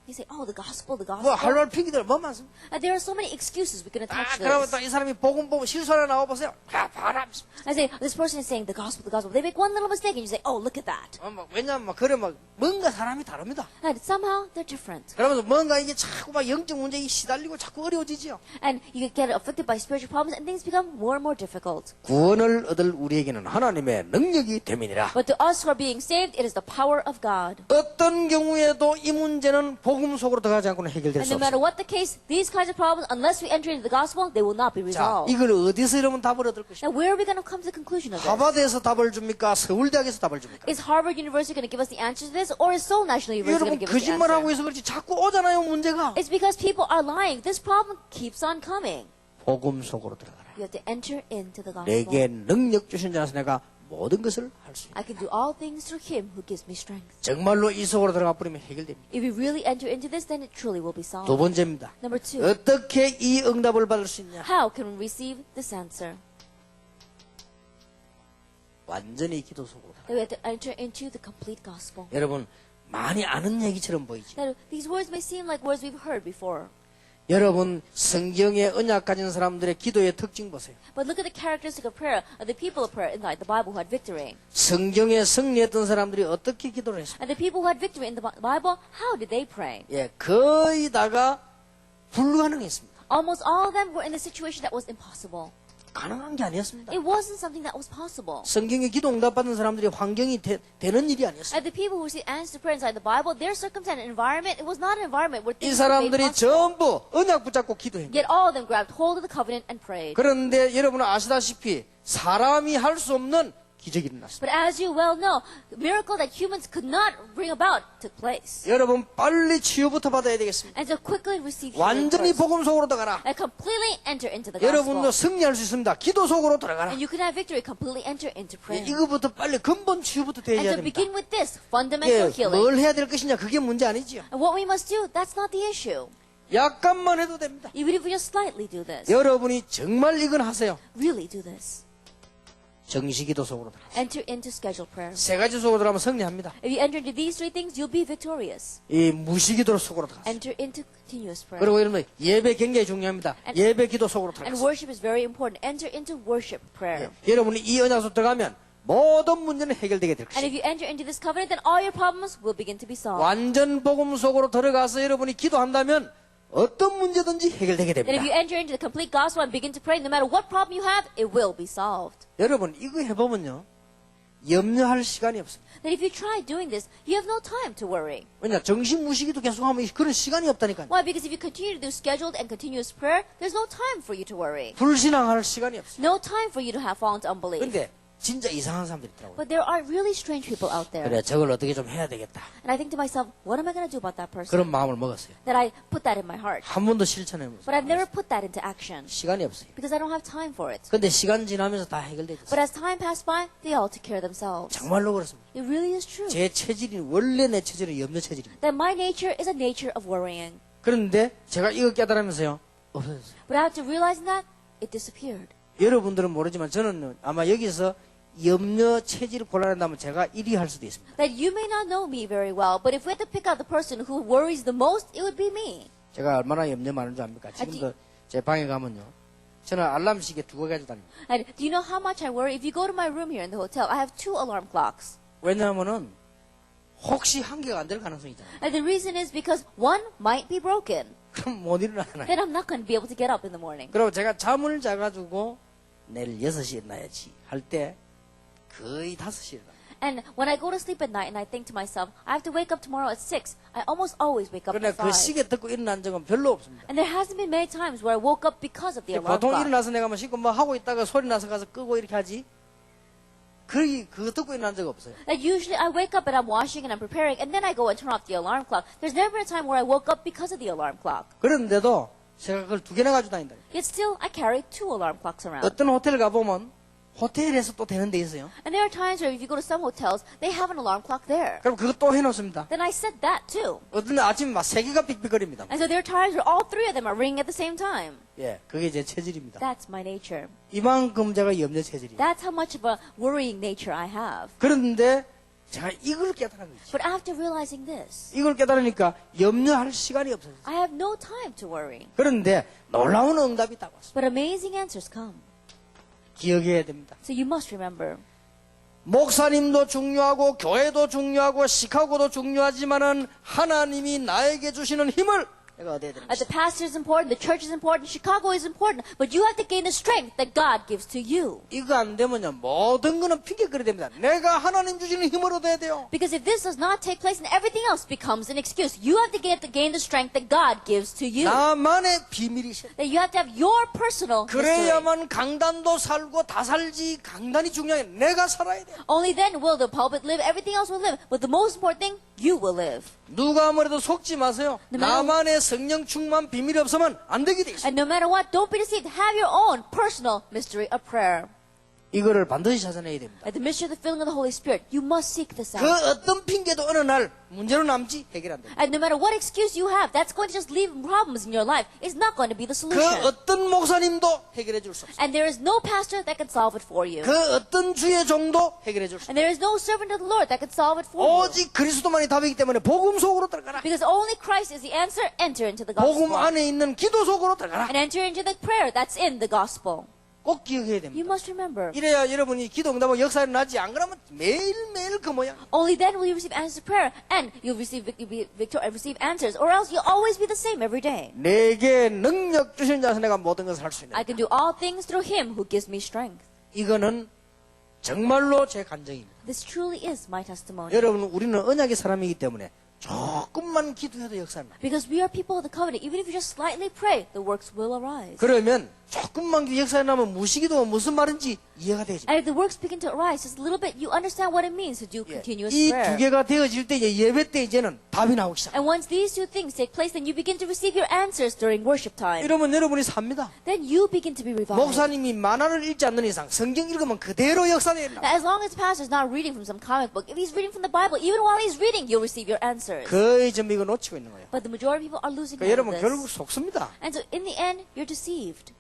They say, oh, the gospel. 뭐 할 말 핑계들 뭐 많습니다. And there are so many excuses we can attach to 그러면 this. 또 이 사람이 복음 보고 실수 하나 나와 보세요. 바람. I say, this person is saying the gospel. They make one little mistake and you say, oh, look at that. 왜냐면 그래 뭔가 사람이 다릅니다. And somehow they're different. 그러면서 뭔가 이게 자꾸 막 영적 문제에 시달리고 자꾸 어려워지지요. And you get afflicted by spiritual problems and things become more and more difficult. 구원을 얻을 우리에게는 하나님의 능력이 됨이니라. But to us who are being saved, it is the power of God. 어떤 경우에도 이 문제는 복음 속으로 들어가지 않고는 해결될 And 수 no matter 없어요. what the case, these kinds of problems, unless we enter into the gospel, they will not be 자, resolved. 이걸 어디서 이러면 답을 얻을 것이냐? Now, where are we going to come to the conclusion of this? 하버드에서 답을 줍니까? 서울대학에서 답을 줍니까? Is Harvard University going to give us the answer to this, or is Seoul National University 여러분 going to give us the 거짓말하고 answer? 해서 그렇지 자꾸 오잖아요 문제가. It's because people are lying. This problem keeps on coming. 복음 속으로 들어가라. You have to enter into the gospel. 내게 능력 주신 자라서 내가 모든 것을 할 수 있다. I can do all things through Him who gives me strength. 정말로 이 속으로 들어가 버리면 해결됩니다. If we really enter into this, then it truly will be 두 solved. 번째입니다. Number two, 어떻게 이 응답을 받을 수 있냐? how can we receive this answer? 완전히 기도 속으로. That we have to enter into the complete gospel. 여러분 많이 아는 얘기처럼 보이죠. Now, these words may seem like words we've heard before, 여러분 성경에 언약 가진 사람들의 기도의 특징 보세요. but look at the characteristic of prayer of the people of prayer in the Bible who had victory. 성경에 승리했던 사람들이 어떻게 기도를 했습니까? And the people who had victory in the Bible, how did they pray? 예, 거의 다가 불가능했습니다. Almost all of them were in a situation that was impossible. 가능한 게 아니었습니다. It wasn't something that was possible. 성경에 기도 응답받는 사람들이 환경이 되는 일이 아니었어요. And the people who received answers to prayer inside the Bible, their circumstance and environment, it was not an environment where 이 things were made 사람들이 possible. 전부 언약 붙잡고 기도했어요. Yet all of them grabbed hold of the covenant and prayed. 그런데 여러분은 아시다시피 사람이 할 수 없는 기적이 일어났습니다. But as you well know, the miracle that humans could not bring about took place. 여러분 빨리 치유부터 받아야 되겠습니다. And to quickly receive healing 완전히 first. 복음 속으로 들어가라. And completely enter into the 여러분도 gospel. 승리할 수 있습니다. 기도 속으로 들어가라. And you can have victory, completely enter into prayer. 이거부터 빨리 근본 치유부터 And 되어야 to 됩니다. begin with this, fundamental healing. 뭘 해야 될 것이냐 그게 문제 아니지요. And what we must do, that's not the issue. 약간만 해도 됩니다. Even if we just slightly do this. 여러분이 정말 이건 하세요. Really do this. 정시기도 속으로 들어가. Enter into scheduled prayer. 세 가지 속으로 들어가면 승리합니다. If you enter into these three things, you'll be victorious. 이 무시기도 속으로 들어가. Enter into continuous prayer. 그리고 여러분 예배 굉장히 중요합니다. 예배 기도 속으로 And 들어가. worship is very important. Enter into worship prayer. 여러분이 이 언약 속 들어가면 모든 문제는 해결되게 될 And 것입니다. if you enter into this covenant, then all your problems will begin to be solved. 완전 복음 속으로 들어가서 여러분이 기도한다면 어떤 문제든지 해결되게 Then if you 됩니다. enter into the complete gospel and begin to pray, no matter what problem you have, it will be solved. 여러분 이거 해보면요 염려할 시간이 없습니다. Then if you try doing this, you have no time to worry. 왜냐 정신무시기도 계속하면 그런 시간이 없다니까요. Why? Because if you continue to do scheduled and continuous prayer, there's no time for you to worry. 불신앙할 시간이 없어요. No time for you to have fallen to unbelief. 근데 진짜 이상한 사람들이 있더라고요. But there are really strange people out there. 그래 저걸 어떻게 좀 해야 되겠다. And I think to myself, what am I going to do about that person? 그런 마음을 먹었어요. That I put that in my heart. 한 번도 실천해보세요. But I've never put that into action. 시간이 없어요. Because I don't have time for it. 근데 시간 지나면서 다 해결되죠. But as time passed by, they all took care of themselves. 정말로 그렇습니다. It really is true. 제 체질이 원래 내 체질은 염려 체질입니다. That my nature is a nature of worrying. 그런데 제가 이거 깨달으면서요 없어졌어요. But after realizing that, it disappeared. 여러분들은 모르지만 저는 아마 여기서 염려 체질을 골라낸다면 제가 1위 할 수도 있습니다. That you may not know me very well, but if we had to pick out the person who worries the most, it would be me. 제가 얼마나 염려 많은 줄 압니까? 지금도 제 방에 가면요. 저는 알람 시계 2개 가지고 다닙니다. And do you know how much I worry? If you go to my room here in the hotel, I have 2 alarm clocks. 왜냐하면은 혹시 한 개가 안 될 가능성이 있잖아요. And the reason is because one might be broken. 그럼 못 일어나잖아요. Then I'm not going to be able to get up in the morning. 그리고 제가 잠을 자가지고 내일 6시에 일어나야지 할 때 거의 5시에 일어나요. And when I go to sleep at night and I think to myself, I have to wake up tomorrow at 6, I almost always wake up 그러나 at 그 5. 시계 듣고 일어난 적은 별로 없습니다. And there hasn't been many times where I woke up because of the alarm 보통 clock. 일어나서 내가 뭐 씻고 뭐 하고 있다가 소리 나서 가서 끄고 이렇게 하지. 그거 듣고 일어난 적 없어요. Like usually I wake up and I'm washing and I'm preparing and then I go and turn off the alarm clock. There's never been a time where I woke up because of the alarm clock. 그런데도 제가 그걸 2개나 가지고 다닌다. Yet still I carry 2 alarm clocks around. 어떤 호텔 가보면 호텔에서 또 되는 데 있어요. And there are times where if you go to some hotels, they have an alarm clock there. 그럼 그거 또 해놓습니다. Then I set that too. 어떤 날 아침에 막 3개가 삑삑거립니다. And so there are times where all 3 of them are ringing at the same time. 예, 그게 제 체질입니다. That's my nature. 이만큼 제가 염려 체질이에요. That's how much of a worrying nature I have. 그런데 제가 이걸 깨달은 거죠. But after realizing this, 이걸 깨달으니까 염려할 시간이 없어요. I have no time to worry. 그런데 놀라운 응답이 딱 왔어요. But amazing answers come. 기억해야 됩니다. So you must remember. 목사님도 중요하고 교회도 중요하고 시카고도 중요하지만은 하나님이 나에게 주시는 힘을 내가 얻어야 됩니다. The pastor is important, the church is important, Chicago is important, but you have to gain the strength that God gives to you. 이거 안 되면요 모든 거는 핑계거리 됩니다. 내가 하나님 주시는 힘을 얻어야 돼요. Because if this does not take place, then everything else becomes an excuse. You have to gain the strength that God gives to you. 나만의 비밀이셔. That you have to have your personal mystery. 그래야만 강단도 살고 다 살지. 강단이 중요해. 내가 살아야 돼. Only then will the pulpit live, everything else will live. But the most important thing, you will live. 누가 아무래도 속지 마세요. 나만의 성령 충만 비밀이 없으면 안 되게 돼 있어요. And no matter what, don't be deceived. Have your own personal mystery of prayer. 이거를 반드시 찾아내야 됩니다. At the mystery of the filling of the Holy Spirit, you must seek this 그 out. 어떤 핑계도 어느 날 문제로 남지 해결 안 됩니다. And no matter what excuse you have, that's going to just leave problems in your life. It's not going to be the 그 solution. 어떤 목사님도 해결해 줄 수 없어요. And there is no pastor that can solve it for you. 그 어떤 주의 종도 해결해 줄 수 없어요. And there is no servant of the Lord that can solve it for you. 오직 그리스도만이 답이기 때문에 복음 속으로 들어가라. Because only Christ is the answer. Enter into the 복음 gospel. 안에 있는 기도 속으로 들어가라. And enter into the prayer that's in the gospel. 꼭 기억해야 You 됩니다. must remember. 이래야 여러분이 기도 응답하고 역사에 나지 안 그러면 매일매일 그 모양. Only then will you receive answers to prayer, and you'll receive receive answers, or else you'll always be the same every day. 내게 능력 주신 자에서 내가 모든 것을 할 수 있는. I can do all things through Him who gives me strength. 이거는 정말로 제 간증입니다. This truly is my testimony. 여러분 우리는 언약의 사람이기 때문에 조금만 기도해도 역사는 나. Because we are people of the covenant. Even if you just slightly pray, the works will arise. 그러면 조금만 역사에 나면 무시기도 무슨 말인지 이해가 되죠. And if the works begin to arise, just a little bit, you understand what it means to do continuous 이 두 prayer. 개가 되어질 때 이제 예배 때 이제는 답이 나오기 시작. And once these two things take place, then you begin to receive your answers during worship time. 이러면 여러분이 삽니다. Then you begin to be revived. 목사님이 만화를 읽지 않는 이상 성경 읽으면 그대로 역사된다. Now, as long as the pastor is not reading from some comic book, if he's reading from the Bible, even while he's reading, you'll receive your answers. 거의 전부 이거 놓치고 있는 거예요. But the majority of people are losing 그러니까 out 여러분 on 결국 this. 속습니다. And so in the end, you're deceived.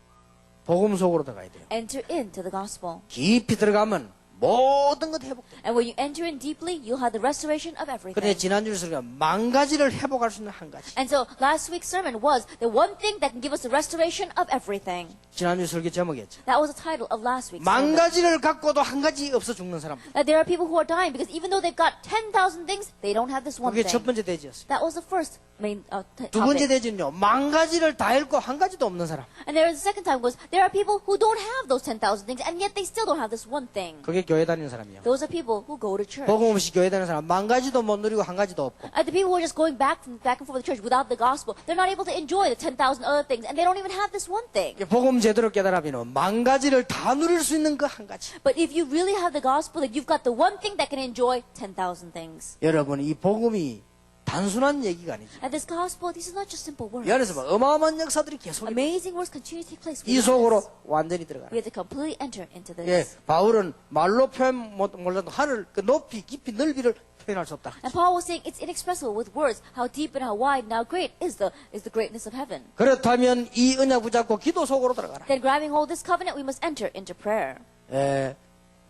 복음 속으로 들어가야 돼요. Enter into the gospel. 깊이 들어가면 모든 것 회복돼요. And when you enter in deeply, you'll have the restoration of 그런데 everything. 지난주에 우리가 만 가지를 회복할 수 있는 한 가지. And so last week's sermon was the one thing that can give us the restoration of everything. 지난주 설교 제목이었죠. That was the title of last week's 만 sermon. 가지를 갖고도 한 가지 없어 죽는 사람. That there are people who are dying because even though they've got 10,000 things, they don't have this one 그게 첫 thing. 번째 대지였어요. That was the first main 두 번째 topic. 대지는요. 만 가지를 다 읽고 한 가지도 없는 사람. And there is the second time was there are people who don't have those 10,000 things and yet they still don't have this one thing. 그게 교회 다니는 사람이에요. Those are people who go to church. 복음 없이 교회 다니는 사람 만 가지도 못 누리고 한 가지도 없고. The people who are just going back and forth to church without the gospel, they're not able to enjoy the 10,000 other things and they don't even have this one thing. 복음 제대로 깨달으면 만 가지를 다 누릴 수 있는 그 한 가지. But if you really have the gospel, then you've got the one thing that can enjoy 10,000 things. 여러분 이 복음이 단순한 얘기가 아니죠. And this gospel, these are not just simple words. 이 안에서 막 어마어마한 역사들이 계속 Amazing works continue to take place. 이 within 속으로 us. 완전히 들어가는. We have to completely enter into 예, this. 바울은 말로 표현 몰라도 하늘 그 높이 깊이 넓이를 표현할 수 없다. And Paul was saying it's inexpressible with words how deep and how wide and how great is the greatness of heaven. 그렇다면 이 언약 붙잡고 기도 속으로 들어가라. Then grabbing hold of this covenant, we must enter into prayer. 예,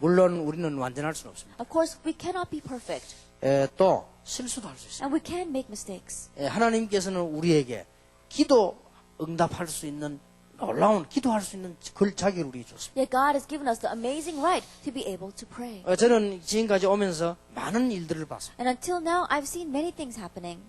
물론 우리는 완전할 수는 없습니다. Of course, we cannot be perfect. 예, 또 실수도 할 수 있습니다. And we can make mistakes. 예, 하나님께서는 우리에게 기도 응답할 수 있는 놀라운 기도할 수 있는 그 자격을 우리에게 줬습니다. Yet God has given us the amazing right to be able to pray. 저는 지금까지 오면서 많은 일들을 봤습니다. And until now, I've seen many things happening.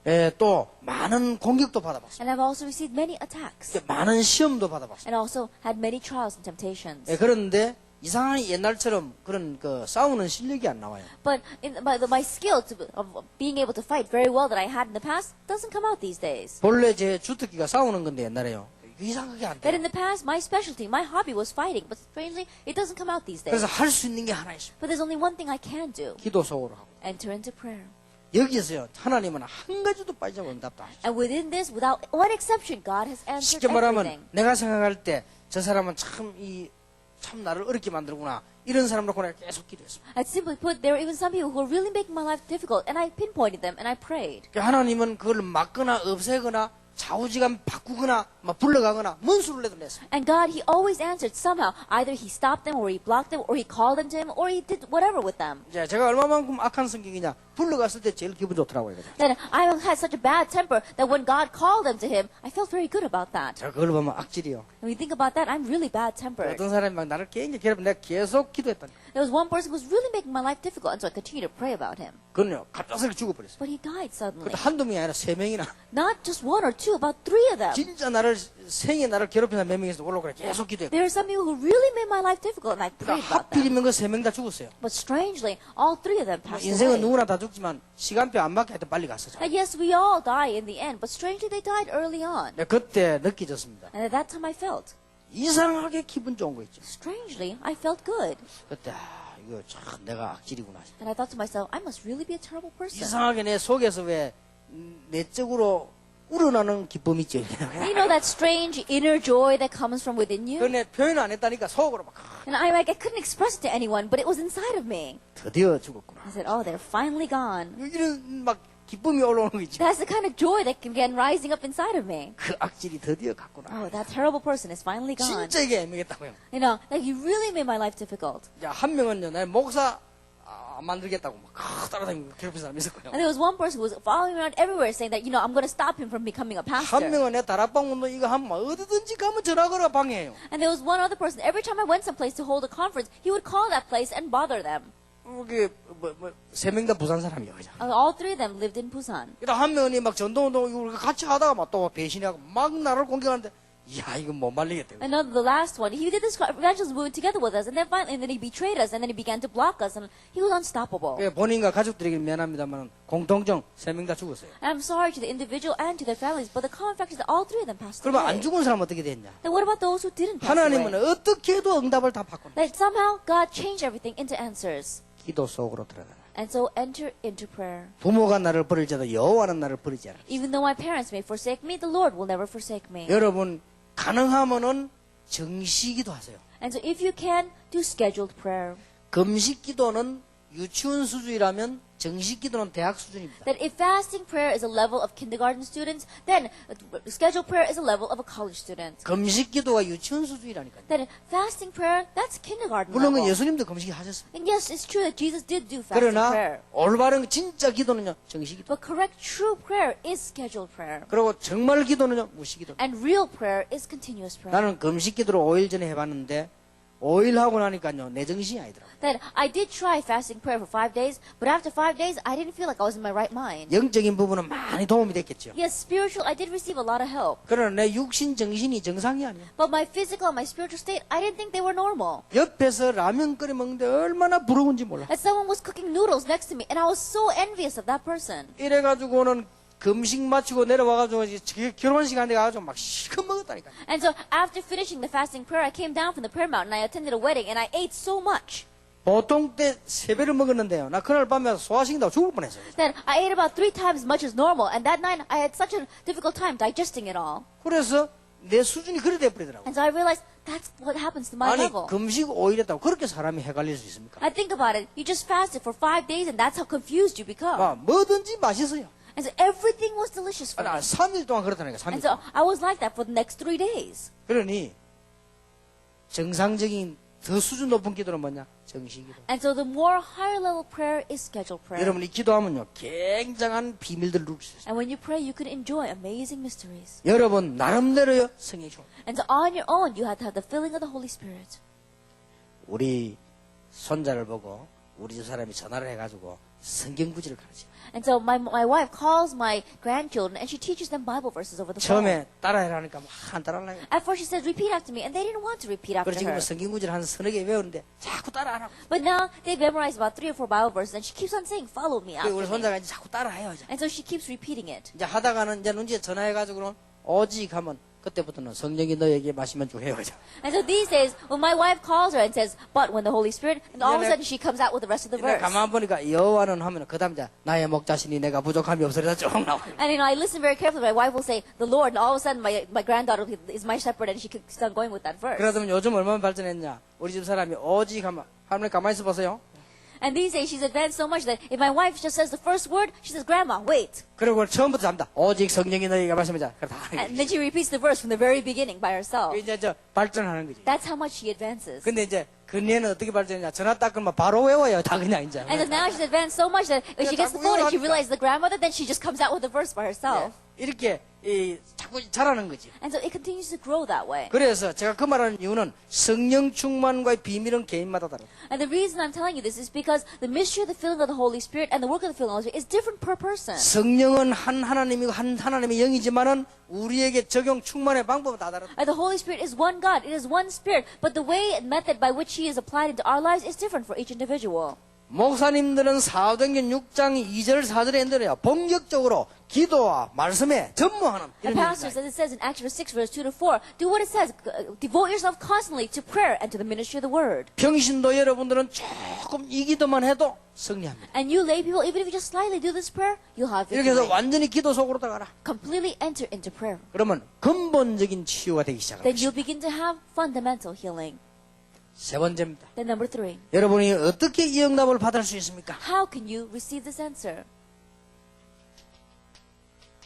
예, 또 많은 공격도 받아봤습니다. And I've also received many attacks. 많은 시험도 받아봤습니다. And also had many trials and temptations. 예, 그런데 이상하게 옛날처럼 그런 그 싸우는 실력이 안 나와요. But my skill of being able to fight very well that I had in the past doesn't come out these days. 본래 제 주특기가 싸우는 건데 옛날에요. 이상하게 안 That 돼요. in the past, my specialty, my hobby was fighting. But strangely, it doesn't come out these days. 그래서 할 수 있는 게 하나 있습니다. But there's only one thing I can do. 기도 속으로 하고. Enter into prayer. 여기서요. 하나님은 한 가지도 빠지지 응답도 안 하죠. And within this, without one exception, God has answered 쉽게 말하면 everything. 내가 생각할 때 저 사람은 참 나를 어렵게 만들구나. 이런 사람 놓고 내가 계속 기도했습니다. And simply put, there were even some people who were really making my life difficult, and I pinpointed them and I prayed. 하나님은 그걸 막거나 없애거나 좌우지간 바꾸거나 막 불러가거나 뭔 수를 내도 냈습니다. And God, He always answered somehow. Either He stopped them, or He blocked them, or He called them to Him, or He did whatever with them. 이제 제가 얼마만큼 악한 성격이냐 불러갔을 때 제일 기분 좋더라고요. Then I had such a bad temper that when God called them to Him, I felt very good about that. 제가 그걸 보면 악질이요. When you think about that, I'm really bad tempered. 어떤 사람이 막 나를 굉장히 괴롭히면 내가 계속 기도했다니. There was one person who was really making my life difficult, and so I continued to pray about him. 그건요 갑작스럽게 죽어버렸어요. But he died suddenly. 그것도 한두 명이 아니라 세 명이나. Not just one or two, about three of them. 진짜 나를 생에 나를 괴롭히는 몇 명에서 올라오고 계속 기도했고. There are some people who really made my life difficult, and I prayed about them. 하필이면 그 세 명 다 죽었어요. But strangely, all three of them passed 인생은 away. 누구나 다 죽지만 시간표 안 맞게 하여튼 빨리 갔어. And yes, we all die in the end, but strangely they died early on. 그때 느껴졌습니다. And at that time I felt, 이상하게 기분 좋은 거 있죠. strangely, I felt good. 그때 이거 참 내가 악질이구나. And I thought to myself, I must really be a terrible person. 이상하게 내 속에서 왜 내적으로 우러나는 기쁨이 있죠. You know that strange inner joy that comes from within you? 그내 표현 안 했다니까 속으로 막 And I couldn't express it to anyone, but it was inside of me. 드디어 죽었구나. I said, oh, they're finally gone. 이런 막 기쁨이 올라오는 거 있죠. That's the kind of joy that can begin rising up inside of me. 그 악질이 드디어 갔구나. Oh, that terrible person is finally gone. 진짜 이게 애매했다고요. You know, like you really made my life difficult. 자, 한 명은요, 내 목사 안 만들겠다고 막 따라다니고 괴롭힌 사람이 있었고요. And there was one person who was following me around everywhere saying that, I'm going to stop him from becoming a 한 pastor. 명은 내 다락방 운동 이거 하면 어디든지 가면 전화 걸어 방해해요. And there was one other person, every time I went someplace to hold a conference, he would call that place and bother them. 이게 세 명 다 부산 사람이에요, 그죠? And all three of them lived in Busan. 그다음 한 명이 막 전도운동 이거 같이 하다가 막 또 배신하고 막 나를 공격하는데 야, 이거 못 말리겠다. And then the last one, he did this evangelism movement together with us, and then finally, and then he betrayed us, and then he began to block us, and he was unstoppable. 예, 본인과 가족들에게 미안합니다만 공통점 3명 다 죽었어요. And I'm sorry to the individual and to their families, but the common fact is that all three of them passed 그러면 안 away. 죽은 사람 어떻게 됐냐? Then what about those who didn't pass 하나님은 away? 어떻게 해도 응답을 다 바꾸는 That somehow God changed everything into answers. 기도 속으로 들어가라. And so enter into prayer. 부모가 나를 버릴지라도 여호와는 나를 버리지 않아. Even though my parents may forsake me, the Lord will never forsake me. 여러분 가능하면은 정시기도 하세요. And so if you can, do scheduled prayer. 금식기도는 유치원 수준이라면 정식기도는 대학 수준입니다. That if fasting prayer is a level of kindergarten students, then scheduled prayer is a level of a college student. 금식기도가 유치원 수준이라니까요. That fasting prayer, that's kindergarten 물론 그 level. 예수님도 금식이 하셨습니다. And yes, it's true that Jesus did do fasting 그러나 prayer. 올바른 진짜 기도는요 정식기도. But correct true prayer is scheduled prayer. 그리고 정말 기도는요 무식기도. And real prayer is continuous prayer. 나는 금식기도를 5일 전에 해봤는데 5일 하고 나니까요 내 정신이 아니더라고. That I did try fasting prayer for 5 days, but after 5 days, I didn't feel like I was in my right mind. 영적인 부분은 많이 도움이 됐겠죠. Yes, spiritual, I did receive a lot of help. 그러나 내 육신 정신이 정상이 아니야. But my physical and my spiritual state, I didn't think they were normal. 옆에서 라면 끓여 먹는데 얼마나 부러운지 몰라. That someone was cooking noodles next to me, and I was so envious of that person. 이래가지고는 금식 마치고 내려와가지고 이제 결혼식 한 데 가가지고 막 실컷 먹었다니까. And so after finishing the fasting prayer, I came down from the prayer mountain, I attended a wedding, and I ate so much. 보통 때 3배를 먹었는데요. 나 그날 밤에 소화시킨다고 죽을 뻔했어요. That I ate about 3 times as much as normal, and that night I had such a difficult time digesting it all. 그래서 내 수준이 그래 돼버리더라고. And so I realized that's what happens to my 아니 level. 금식 5일 했다고 그렇게 사람이 헷갈릴 수 있습니까? I think about it. You just fasted for 5 days, and that's how confused you become. 뭐든지 맛있어요. And so everything was delicious for me. 3일 동안 그렇다니까. 3일 And so 동안. I was like that for the next 3 days. 그러니 정상적인 더 수준 높은 기도는 뭐냐? 정식기도. And so the more higher level prayer is scheduled prayer. 여러분이 기도하면요 굉장한 비밀들을 누릴 수 있어요. And when you pray, you can enjoy amazing mysteries. 여러분 나름대로요 성령이 좋아요. And so on your own, you have to have the filling of the Holy Spirit. 우리 손자를 보고 우리 집 사람이 전화를 해가지고 성경 구절을 가르쳐. And so my wife calls my grandchildren and she teaches them Bible verses over the phone. 처음에 따라해라니까 안 따라하려고. At first she says, repeat after me, and they didn't want to repeat after 그래서 지금 her. 성경 구절 한 서너 개 외우는데 자꾸 따라하라고. But now they've memorized about 3 or 4 Bible verses, and she keeps on saying, follow me after 우리 me. 손자가 이제 자꾸 따라해요. 이제. And so she keeps repeating it. 이제 하다가는 이제 눈치에 전화해가지고는 오직 하면 그때부터는 성령이 너에게 마시면 쭉 해요. And so these days, when my wife calls her and says, but when the Holy Spirit, and all of a sudden she comes out with the rest of the 내가 verse. 가만 보니까 여호와는 하면 그 다음 이제 나의 목자신이 내가 부족함이 없으리라 쭉 나와요. And I listen very carefully. My wife will say, the Lord, and all of a sudden my granddaughter is my shepherd, and she keeps on going with that verse. 그러더니 요즘 얼마나 발전했냐. 우리 집 사람이 오직 하면 할머니 가만히 있어 보세요. And these days she's advanced so much that if my wife just says the first word, she says, Grandma, wait. 그리고 처음부터 잡니다. 오직 성령이 너에게 말씀하자. And then she repeats the verse from the very beginning by herself. 이제 저 발전하는 거지. That's how much she advances. 근데 이제 근래는 어떻게 발전했냐. 전화 딱 끊으면 바로 외워요. 다 그냥 이제. And then now she's advanced so much that if she gets the phone and she realizes the grandmother, then she just comes out with the verse by herself. 이렇게 자꾸 자라는 거지. And so it continues to grow that way. 그래서 제가 그 말하는 이유는 성령 충만과의 비밀은 개인마다 다르다. And the reason I'm telling you this is because the mystery of the filling of the Holy Spirit and the work of the filling of the Holy Spirit is different per person. 성령은 한 하나님이고 한 하나님의 영이지만은 우리에게 적용 충만의 방법은 다 다르다. And the Holy Spirit is one God. It is one Spirit. But the way and method by which He is applied into our lives is different for each individual. 목사님들은 사도행전 6장 2절 4절에 end어요. 본격적으로 기도와 말씀에 전무하는 The 이런 pastor, 얘기입니다. as it says in Acts 6, verse 2 to 4, do what it says. Devote yourself constantly to prayer and to the ministry of the word. 평신도 여러분들은 조금 이 기도만 해도 승리합니다. And you lay people, even if you just slightly do this prayer, you'll have 이렇게 해서 victory. 완전히 기도 속으로 들어가라. Completely enter into prayer. 그러면 근본적인 치유가 되기 Then 시작합니다. you'll begin to have fundamental healing. 세 번째입니다. Then number 3, 여러분이 어떻게 이 응답을 받을 수 있습니까? how can you receive this answer?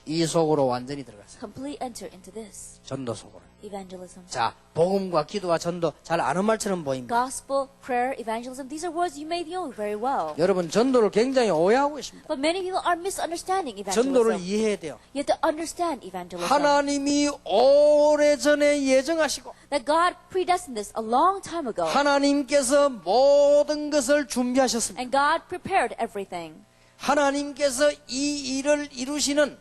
이 속으로 완전히 들어가세요. Complete enter into this. 전도 속으로. Evangelism. 자, 복음과 기도와 전도 잘 아는 말처럼 보입니다. Gospel, prayer, evangelism, these are words you may know very well. 여러분 전도를 굉장히 오해하고 있습니다. But many people are misunderstanding 전도를 evangelism. 이해해야 돼요. You have to understand evangelism. 하나님이 오래전에 예정하시고 That God predestined this a long time ago. 하나님께서 모든 것을 준비하셨습니다. And God prepared everything. 하나님께서 이 일을 이루시는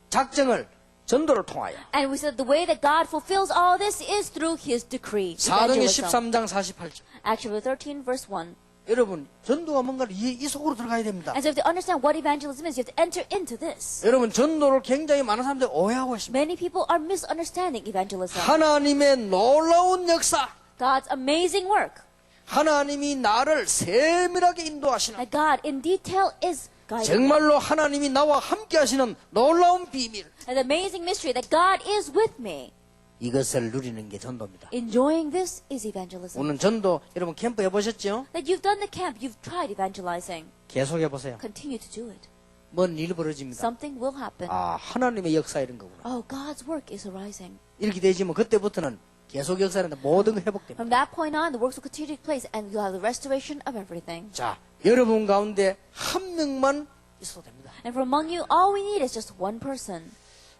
작정을 전도를 통하여. And we said the way that God fulfills all this is through His decree. 사도행전 evangelism. 13장 48절. Acts chapter 13, verse 1. 여러분, 전도가 뭔가를 이 속으로 들어가야 됩니다. And so if to understand what evangelism is, you have to enter into this. 여러분, 전도를 굉장히 많은 사람들이 오해하고 있습니다. Many people are misunderstanding evangelism. 하나님의 놀라운 역사, God's amazing work. 하나님이 나를 세밀하게 인도하시는, That God in detail is guiding. 정말로 하나님이 나와 함께 하시는 놀라운 비밀, And the amazing mystery that God is with me. 이것을 누리는 게 전도입니다. Enjoying this is evangelism. 오늘 전도 여러분 캠프 해보셨죠? That you've done the camp, you've tried evangelizing. 계속 해보세요. Continue to do it. 뭔 일이 벌어집니다. Something will happen. 아, 하나님의 역사 이런 거구나. Oh, God's work is arising. 이렇게 되지면 그때부터는 계속 역사하는데 모든 게 회복됩니다. From that point on, the works will continue to take place and you'll have the restoration of everything. 자, 여러분 가운데 한 명만 있어도 됩니다. And from among you, all we need is just one person.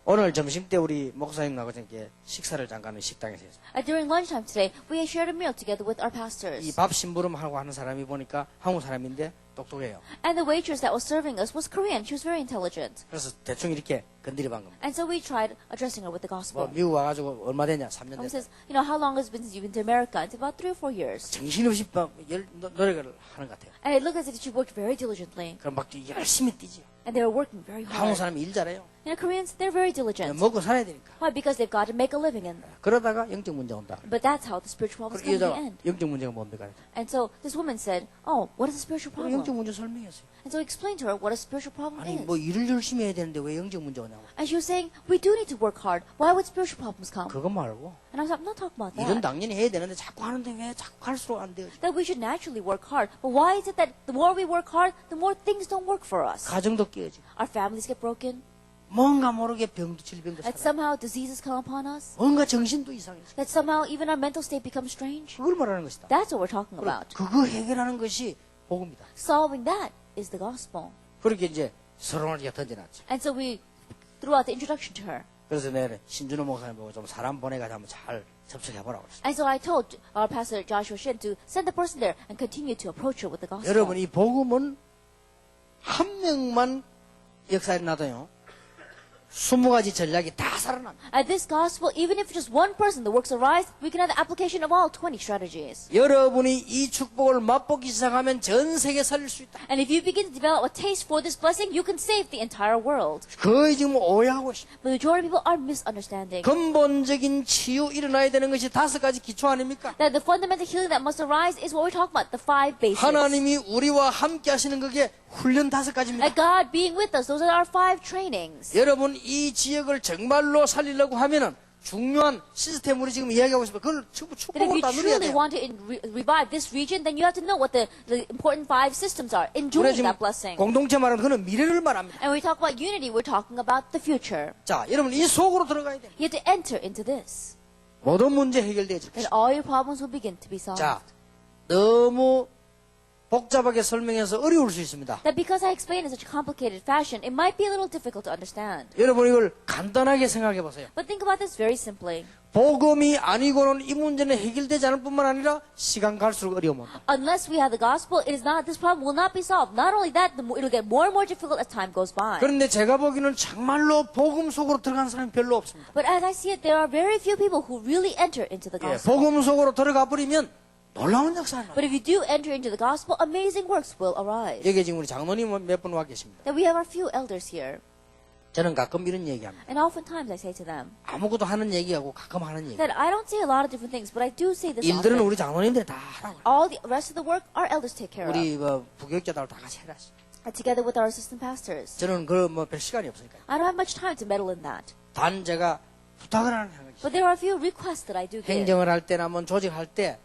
오늘 점심 때 우리 목사님하고 이렇게 식사를 잠깐 식당에서 했어요. During lunchtime today, we shared a meal together with our 이 pastors. 밥 심부름하고 하는 사람이 보니까 한국 사람인데 똑똑해요. And the waitress that was serving us was Korean. She was very intelligent. 그래서 대충 이렇게 건드려본 겁니다. And so we tried addressing her with the 뭐 gospel. 미국 와가지고 얼마 되냐? 3년 And he 됐다. says, you know, how long has it been since you've been to America? It's about 3 or 4 years. 정신없이 노력을 하는 것 같아요. And it looked as if she worked very diligently. 그럼 막 열심히 뛰지. And they were working very 한국 hard. 사람이 일 잘해요. You know, Koreans, they're very diligent. 먹고 살아야 되니까. Why? Because they've got to make a living in. 그러다가 영적 문제 온다. But that's how the spiritual 그럼 problems 이 come in the 여자가 end. 영적 문제가 뭡니까? And so this woman said, oh, what is the spiritual 그럼 problem? 영적 문제 설명했어요. And so I explained to her what a spiritual problem 아니 is. 뭐 일을 열심히 해야 되는데 왜 영적 문제 오냐고. And she was saying, we do need to work hard. Why would spiritual problems come? 그거 말고 And I was like, I'm not talking about 일은 that. 당연히 해야 되는데 자꾸 하는데 왜 자꾸 할수록 안 돼요? That we should naturally work hard. But why is it that the more we work hard, the more things don't work for us? 가정도 깨어지. Our families get broken. 뭔가 모르게 병도 질병도 That 살아. somehow diseases come upon us. 뭔가 정신도 이상해져. That somehow even our mental state becomes strange. 그걸 말하는 것이다. That's what we're talking 그리고 about. 그거 해결하는 것이 복음이다. Solving that is the gospel. 그렇게 이제 서론을 이렇게 던져놨죠. And so we threw out the introduction to her. 그래서 내가 신준호 목사님 보고 좀 사람 보내가지고 한번 잘 접촉해보라고 그랬어요. And so I told our pastor Joshua Shin to send the person there and continue to approach her with the gospel. 여러분 이 복음은 한 명만 역사에 놔둬요. 20가지 전략이 다 살아납니다. At this gospel, even if just one person, the works arise, we can have the application of all 20 strategies. 여러분이 이 축복을 맛보기 시작하면 전 세계 살릴 수 있다. And if you begin to develop a taste for this blessing, you can save the entire world. 거의 지금 오해하고 있습니다. But the majority of people are misunderstanding. 근본적인 치유 일어나야 되는 것이 5가지 기초 아닙니까? That the fundamental healing that must arise is what we're talking about, the 5 basics. 하나님이 우리와 함께 하시는 그게 훈련 5가지입니다. That God being with us, those are our 5 trainings. 여러분 이 지역을 정말로 살리려고 하면은 중요한 시스템으로 지금 이야기하고 있습니다. 그걸 That if 축복으로 you 다 누려야 truly 돼요. want to revive this region, then you have to know what the important 5 systems are. 우리 Enjoy 지금 that blessing. 공동체 말하는 그는 미래를 말합니다. And when we talk about unity, we're talking about the future. 자, 여러분 이 속으로 들어가야 돼요. You have to enter into this. 모든 문제 해결되지. Then all your problems will begin to be solved. 자, 너무 복잡하게 설명해서 어려울 수 있습니다. That because I explain in such a complicated fashion, it might be a little difficult to understand. 여러분 이걸 간단하게 생각해 보세요. But think about this very simply. 복음이 아니고는 이 문제는 해결되지 않을 뿐만 아니라 시간 갈수록 어려움입니다. Unless we have the gospel, this problem will not be solved. Not only that, it'll get more and more difficult as time goes by. 그런데 제가 보기에는 정말로 복음 속으로 들어간 사람이 별로 없습니다. But as I see it, there are very few people who really enter into the 예, gospel. 복음 속으로 들어가 버리면 놀라운 역사가 나요. But if you do enter into the gospel, amazing works will arise. 여기 지금 우리 장로님 몇 분 와 계십니다. That we have our few elders here. 저는 가끔 이런 얘기합니다. And oftentimes I say to them 아무것도 하는 얘기하고 가끔 하는 얘기. that I don't say a lot of different things, but I do say this 일들은 often. 우리 장로님들이 다 하라고. All the rest of the work, our elders take care of. 우리 부교육자들 다 같이 해라. Together with our assistant pastors. 저는 별 시간이 없으니까. I don't have much time to meddle in that. 단 제가 부탁을 하는 거지. But there are a few requests that I do give. 행정을 할 때나 뭐 조직할 때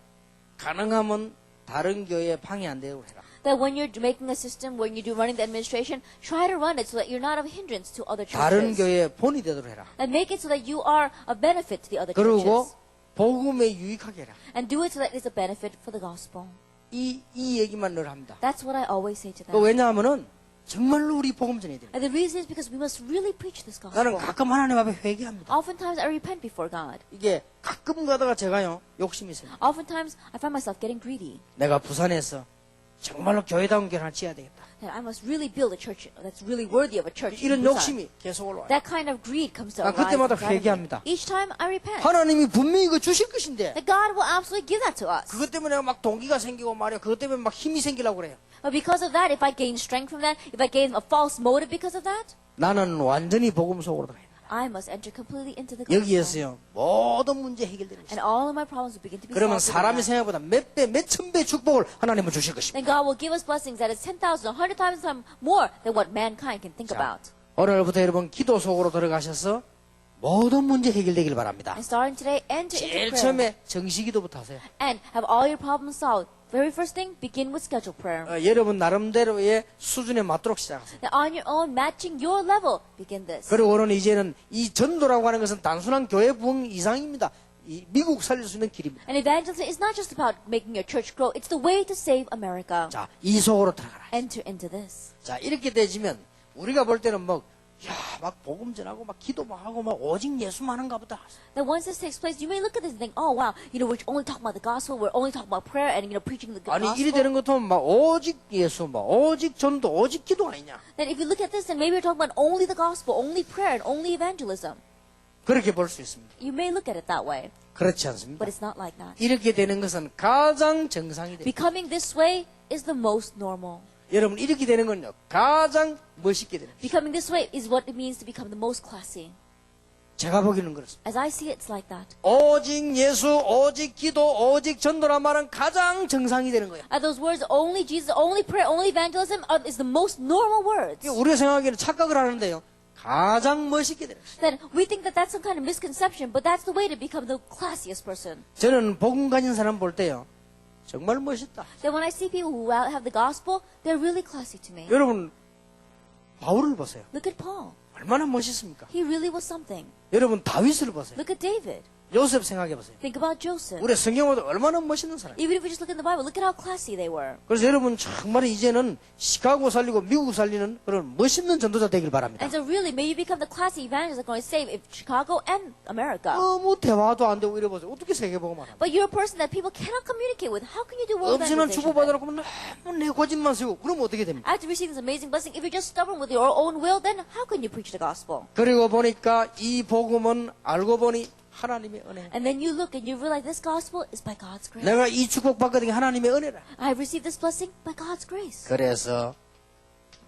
가능하면 다른 교회에 방해 안 되도록 해라. That when you're making a system, when you do running the administration, try to run it so that you're not of hindrance to other 다른 churches. 교회에 본이 되도록 해라. And make it so that you are a benefit to the other 그리고 churches. 복음에 유익하게 해라. And do it so that it's a benefit for the gospel. 이 얘기만 늘 합니다. That's what I always say to 그 them. 왜냐하면은 정말로 우리 복음 전해야 됩니다. And the reason is because we must really preach this 나는 gospel. 가끔 하나님 앞에 회개합니다. Oftentimes I repent before God. 이게 가끔 가다가 제가요 욕심이 있어요. Oftentimes I find myself getting greedy. 내가 부산에서 정말로 교회다운 교회 하나 지어야 되겠다. that I must really build a church that's really worthy of a church. in 이런 Busan. 욕심이 계속 올라와요. That kind of greed comes to 난 arise 그때마다 inside of me. 회개합니다. Each time I repent. 하나님이 분명히 이거 주실 것인데 That God will absolutely give that to us. 그것 때문에 막 동기가 생기고 말이야. 그것 때문에 막 힘이 생기려고 그래요. But because of that, if I gain strength from that, if I gain a false motive because of that, 나는 완전히 복음 속으로 들어가요. I must enter completely into the gospel. 여기에서요 모든 문제 해결되는 And 것이죠. all of my problems will begin to be 그러면 solved. 사람이 with that. 생각보다 몇 배, 몇 천 배 축복을 하나님은 주실 것입니다. Then God will give us blessings that is 10,000, 100,000 times more than what mankind can think 자, about. 오늘부터 여러분 기도 속으로 들어가셔서 모든 문제 해결되길 바랍니다. And starting today, enter 제일 into prayer. 처음에 정시기도부터 하세요. And have all your problems solved. Very first thing, begin with scheduled prayer. 여러분 나름대로의 수준에 맞도록 시작하세요. Then on your own, matching your level, begin this. 그리고는 이제는 이 전도라고 하는 것은 단순한 교회 부흥 이상입니다. 이 미국 살릴 수 있는 길입니다. And evangelism is not just about making your church grow. It's the way to save America. 자, 이 속으로 들어가라. Enter into this. 자, 이렇게 되지면 우리가 볼 때는 막 복음 전하고 막 기도 막 하고 막 오직 예수만 하는가 보다. Then once this takes place, you may look at this and think, oh wow, we're only talking about the gospel, we're only talking about prayer and preaching the 아니 gospel. 이리 되는 것도 막 오직 예수, 막 오직 전도, 오직 기도 아니냐. Then if you look at this, then maybe we're talking about only the gospel, only prayer, and only evangelism. 그렇게 볼 수 있습니다. You may look at it that way, 그렇지 않습니다. but it's not like that. 이렇게 되는 것은 가장 정상이 됩니다. Becoming this way is the most normal. 여러분 이렇게 되는 건요 가장 멋있게 되는 거예요. Becoming this way is what it means to become the most classy. 제가 보기에는 그렇습니다. As I see it, it's like that. 오직 예수, 오직 기도, 오직 전도란 말은 가장 정상이 되는 거예요. Are those words only Jesus, only prayer, only evangelism is the most normal words? 우리가 생각하기에는 착각을 하는데요. 가장 멋있게 되는 거예요. Then we think that that's some kind of misconception, but that's the way to become the classiest person. 저는 복음 가진 사람 볼 때요. 정말 멋있다. Then when I see people who have the gospel, they're really classy to me. 여러분 바울을 보세요. Look at Paul. 얼마나 멋있습니까? He really was something. 여러분 다윗을 보세요. Look at David. 요셉 생각해 보세요. Think about Joseph. 우리 성경보다 얼마나 멋있는 사람. Even if we just look in the Bible, look at how classy they were. 그래서 여러분 정말 이제는 시카고 살리고 미국 살리는 그런 멋있는 전도자 되길 바랍니다. And so really, may you become the classy evangelist that's going to save Chicago and America. 너무 대화도 안 되고 이래 보세요. 어떻게 세계복음을 합니까? But you're a person that people cannot communicate with. How can you do world 엄청난 evangelization? 축복받아놓고 너무 내 고집만 세우고 그러면 어떻게 됩니까? After receiving this amazing blessing, if you're just stubborn with your own will, then how can you preach the gospel? 그리고 보니까 이 복음은 알고 보니 하나님의 은혜. And then you look and you realize this gospel is by God's grace. 내가 이 축복 받거든 게 하나님의 은혜라. I've received this blessing by God's grace. 그래서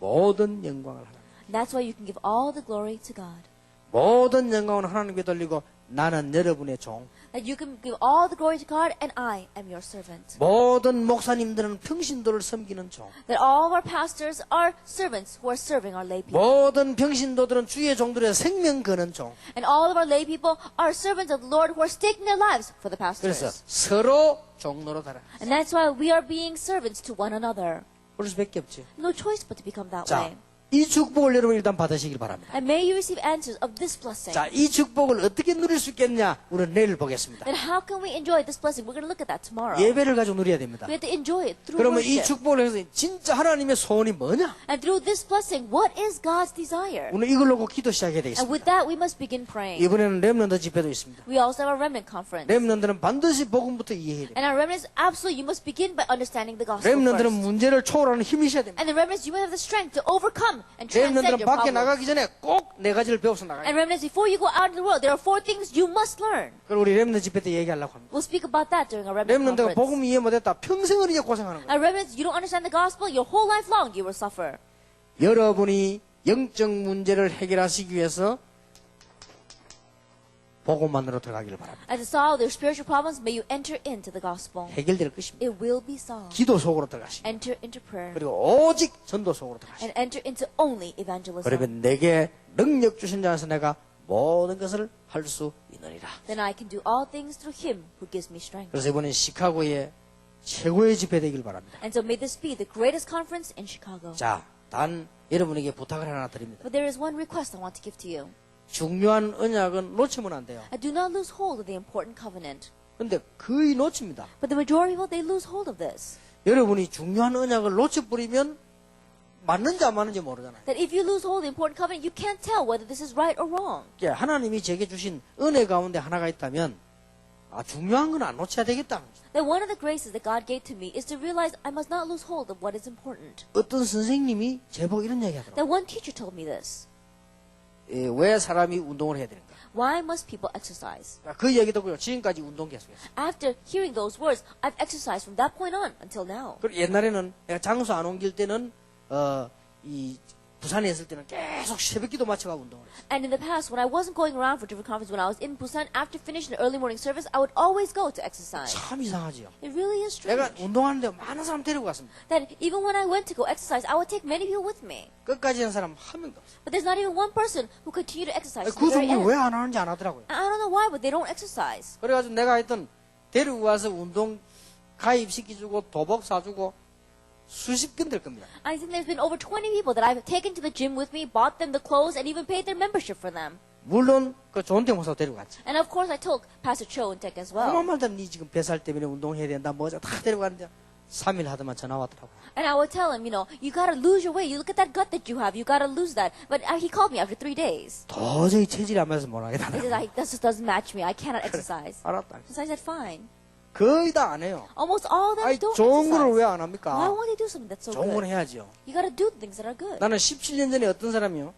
모든 영광을 하나님. And that's why you can give all the glory to God. 모든 영광은 하나님께 돌리고 나는 여러분의 종. That you can give all the glory to God and I am your servant. 모든 목사님들은 평신도를 섬기는 종. That all of our pastors are servants who are serving our lay people. 모든 평신도들은 주의 종들의 생명 거는 종. And all of our lay people are servants of the Lord who are staking their lives for the 그래서 pastors. 서로 종로로 달아. And that's why we are being servants to one another. 그럴 수밖에 없지. No choice but to become that 자, way. 이 축복을 여러분 일단 받으시길 바랍니다. And may you receive answers of this blessing. 자, 이 축복을 어떻게 누릴 수 있겠냐? 우리는 내일 보겠습니다. Then how can we enjoy this blessing? We're going to look at that tomorrow. 예배를 가지고 누려야 됩니다. We have to enjoy it through 그러면 이 worship. 축복을 해서 진짜 하나님의 소원이 뭐냐? And through this blessing, what is God's desire? 오늘 이걸 놓고 기도 시작해야 And 되겠습니다. with that, we must begin praying. 이번에는 렘넌트 집회도 있습니다. We also have a remnant conference. 렘넌트는 반드시 복음부터 이해해야 됩니다. And our remnants, absolutely, you must begin by understanding the gospel 렘넌트는 first. 문제를 초월하는 힘이 있어야 됩니다. And the remnants, you must have the strength to overcome and transcend 렘넌트는 your 밖에 problems. 나가기 전에 꼭 네 가지를 배워서 나가야 And 돼요. remnants, before you go out in the world, there are 4 things you must learn. 그걸 우리 렘넌트 집회 때 얘기하려고 합니다. We'll speak about that during our remnant 렘넌트가 conference. 복음 이해 못했다. 평생을 이제 고생하는 거예요. And remnants, you don't understand the gospel, your whole life long you will suffer. 여러분이 영적 문제를 해결하시기 위해서 복음만으로 들어가기를 바랍니다. And to solve their spiritual problems, may you enter into the gospel. 해결될 것입니다. It will be solved. 기도 속으로 들어가시고 Enter into prayer. 그리고 오직 전도 속으로 들어가시고 And enter into only evangelism. 그러면 내게 능력 주신 자에서 내가 모든 것을 할 수 있느니라. Then I can do all things through him who gives me strength. 그래서 이번엔 시카고의 최고의 집회 되길 바랍니다. And so may this be the greatest conference in Chicago. 자, 단 여러분에게 부탁을 하나 드립니다. But there is one request I want to give to you. 중요한 언약은 놓치면 안 돼요. I do not lose hold of the important covenant. 근데 거의 놓칩니다. But the majority of people, they lose hold of this. 여러분이 중요한 언약을 놓쳐버리면 맞는지 안 맞는지 모르잖아요. That if you lose hold of the important covenant, you can't tell whether this is right or wrong. 하나님이 제게 주신 은혜 가운데 하나가 있다면 중요한 건 안 놓쳐야 되겠다는 거죠. That one of the graces that God gave to me is to realize I must not lose hold of what is important. 어떤 선생님이 제보고 이런 얘기 하더라고요. That one teacher told me this. 왜 사람이 운동을 해야 되는가? Why must people exercise? 그 얘기 듣고요. 지금까지 운동 계속했어요. After hearing those words, I've exercised from that point on until now. 그리고 옛날에는 내가 장소 안 옮길 때는 이 부산에 있을 때는 계속 새벽기도 마쳐가고 운동을 했어요. And in the past, when I wasn't going around for different conferences, when I was in Busan, after finishing the early morning service, I would always go to exercise. 참 이상하지요. It really is 내가 strange. 운동하는데 많은 사람 데리고 갔습니다. That even when I went to go exercise, I would take many people with me. 끝까지 한 사람 한 명도 없어요. But there's not even one person who continued to exercise to 그 the very 종류를 end. 왜 안 하는지 안 하더라고요. I don't know why, but they don't exercise. 그래가지고 내가 하여튼 데리고 가서 운동 가입시켜주고 도복 사주고 수십 건 될 겁니다. I think there's been over 20 people that I've taken to the gym with me, bought them the clothes, and even paid their membership for them. 물론 그 좋은 데 모셔서 데리고 갔지. And of course, I took Pastor Cho and Tech as 그만 well. 말다 니 지금 뱃살 때문에 운동해야 된다 뭐자 다 데리고 가는데 3일 하더만 전화 왔더라고. And I would tell him, you gotta lose your weight. You look at that gut that you have. You gotta lose that. But he called me after 3 days. 도저히 체질이 안 맞아서 못 하겠다. He says, this just doesn't match me. I cannot exercise. 알았다. So I said, fine. 거의 다 안 해요. Almost all of them 아이 don't 좋은 거를 exercise. 왜 안 Why 합니까? won't they do something that's so 좋은 걸 good? 해야죠. You gotta do things that are good. 나는 17년 전에 어떤 사람이요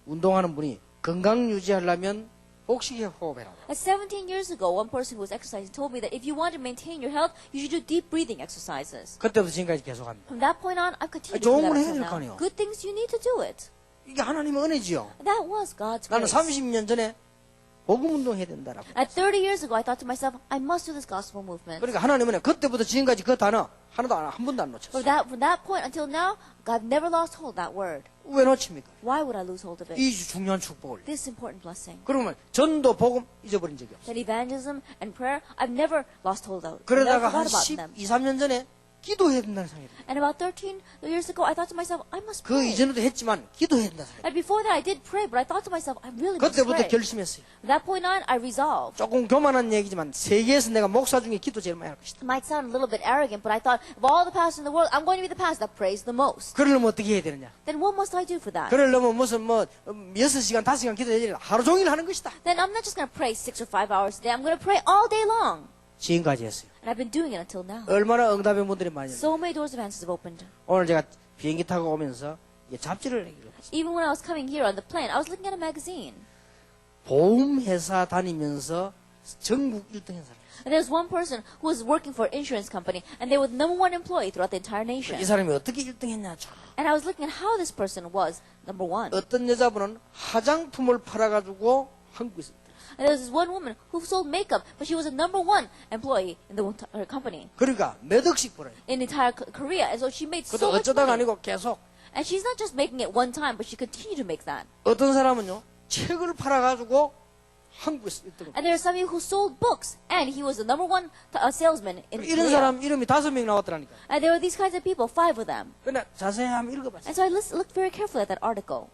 운동하는 분이 건강 유지하려면 복식에 호흡해라. 17 years ago, one person who was exercising told me that if you want to maintain your health, you should do deep breathing exercises. 그때부터 지금까지 계속합니다. From that point on, I've continued to 좋은 do 걸 that 해야 until 될 거 now. 아니에요. Good things, you need to do it. 이게 하나님의 은혜지요. That was God's 나는 grace. 30년 전에 복음 운동해야 된다라고. At 30 years ago, I thought to myself, I must do this gospel movement. 그러니까 하나님은 그때부터 지금까지 그 단어 하나도 한 번도 안 놓쳤어요. From that point until now, God never lost hold of that word. 왜 놓칩니까? Why would I lose hold of it? 이 중요한 축복을. This important blessing. 그러면 전도 복음 잊어버린 적이 없어요. That evangelism and prayer, I've never lost hold of. I never 그러다가 한 forgot about them. 12, 13년 전에 기도해야 된다는 생각이 들어요. And about 13 years ago, I thought to myself, I must 그 pray. 이전에도 했지만 기도해야 된다는 생각이 And before that, I did pray, but I thought to myself, I really 들어요. must 그때부터 pray. 결심했어요. From that point on, I resolved. 조금 교만한 얘기지만 세계에서 내가 목사 중에 기도 제일 많이 할 것이다. It might sound a little bit arrogant, but I thought, of all the pastors in the world, I'm going to be the pastor that prays the most. 그러려면 어떻게 해야 되느냐? Then what must I do for that? 그러려면 무슨 6시간, 5시간 기도해야 되냐? 하루 종일 하는 것이다. Then I'm not just going to pray 6 or 5 hours a day. I'm going to pray all day long. 지금까지 했어요. And I've been doing it until now. 얼마나 응답의 문들이 많이 열려요. So many doors of answers have opened. 오늘 제가 비행기 타고 오면서 이게 잡지를 읽었어요. Even when I was coming here on the plane, I was looking at a magazine. 보험회사 다니면서 전국 1등 한 사람. And there was one person who was working for an insurance company, and they were the #1 employee throughout the entire nation. 이 사람이 어떻게 1등 했냐? And I was looking at how this person was #1. 어떤 여자분은 화장품을 팔아가지고 한국에서 And there was this one woman who sold makeup, but she was a #1 employee in the entire company, 그러니까 몇 억씩 벌어요. in entire Korea. And so she made 그것도 so much 어쩌다가 money. 아니고 계속. And she's not just making it one time, but she continued to make that. 어떤 사람은요 책을 팔아가지고 한국에서 1등. And there are some of you who sold books, and he was the #1 salesman in 이런 Korea. 사람 이름이 5명 나왔더라니까. And there were these kinds of people, 5 of them. 근데 자세히 한번 읽어봤어요. And so I looked very carefully at that article.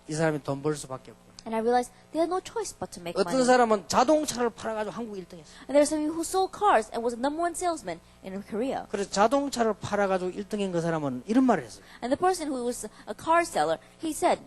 이 사람이 돈 벌 수밖에 없구나. And I realized they had no choice but to make 어떤 money. 사람은 자동차를 팔아가지고 한국 1등 했어요. And there are some of you who sold cars and was a #1 salesman in Korea. 그래서 자동차를 팔아가지고 1등인 그 사람은 이런 말을 했어요. And the person who was a car seller, he said,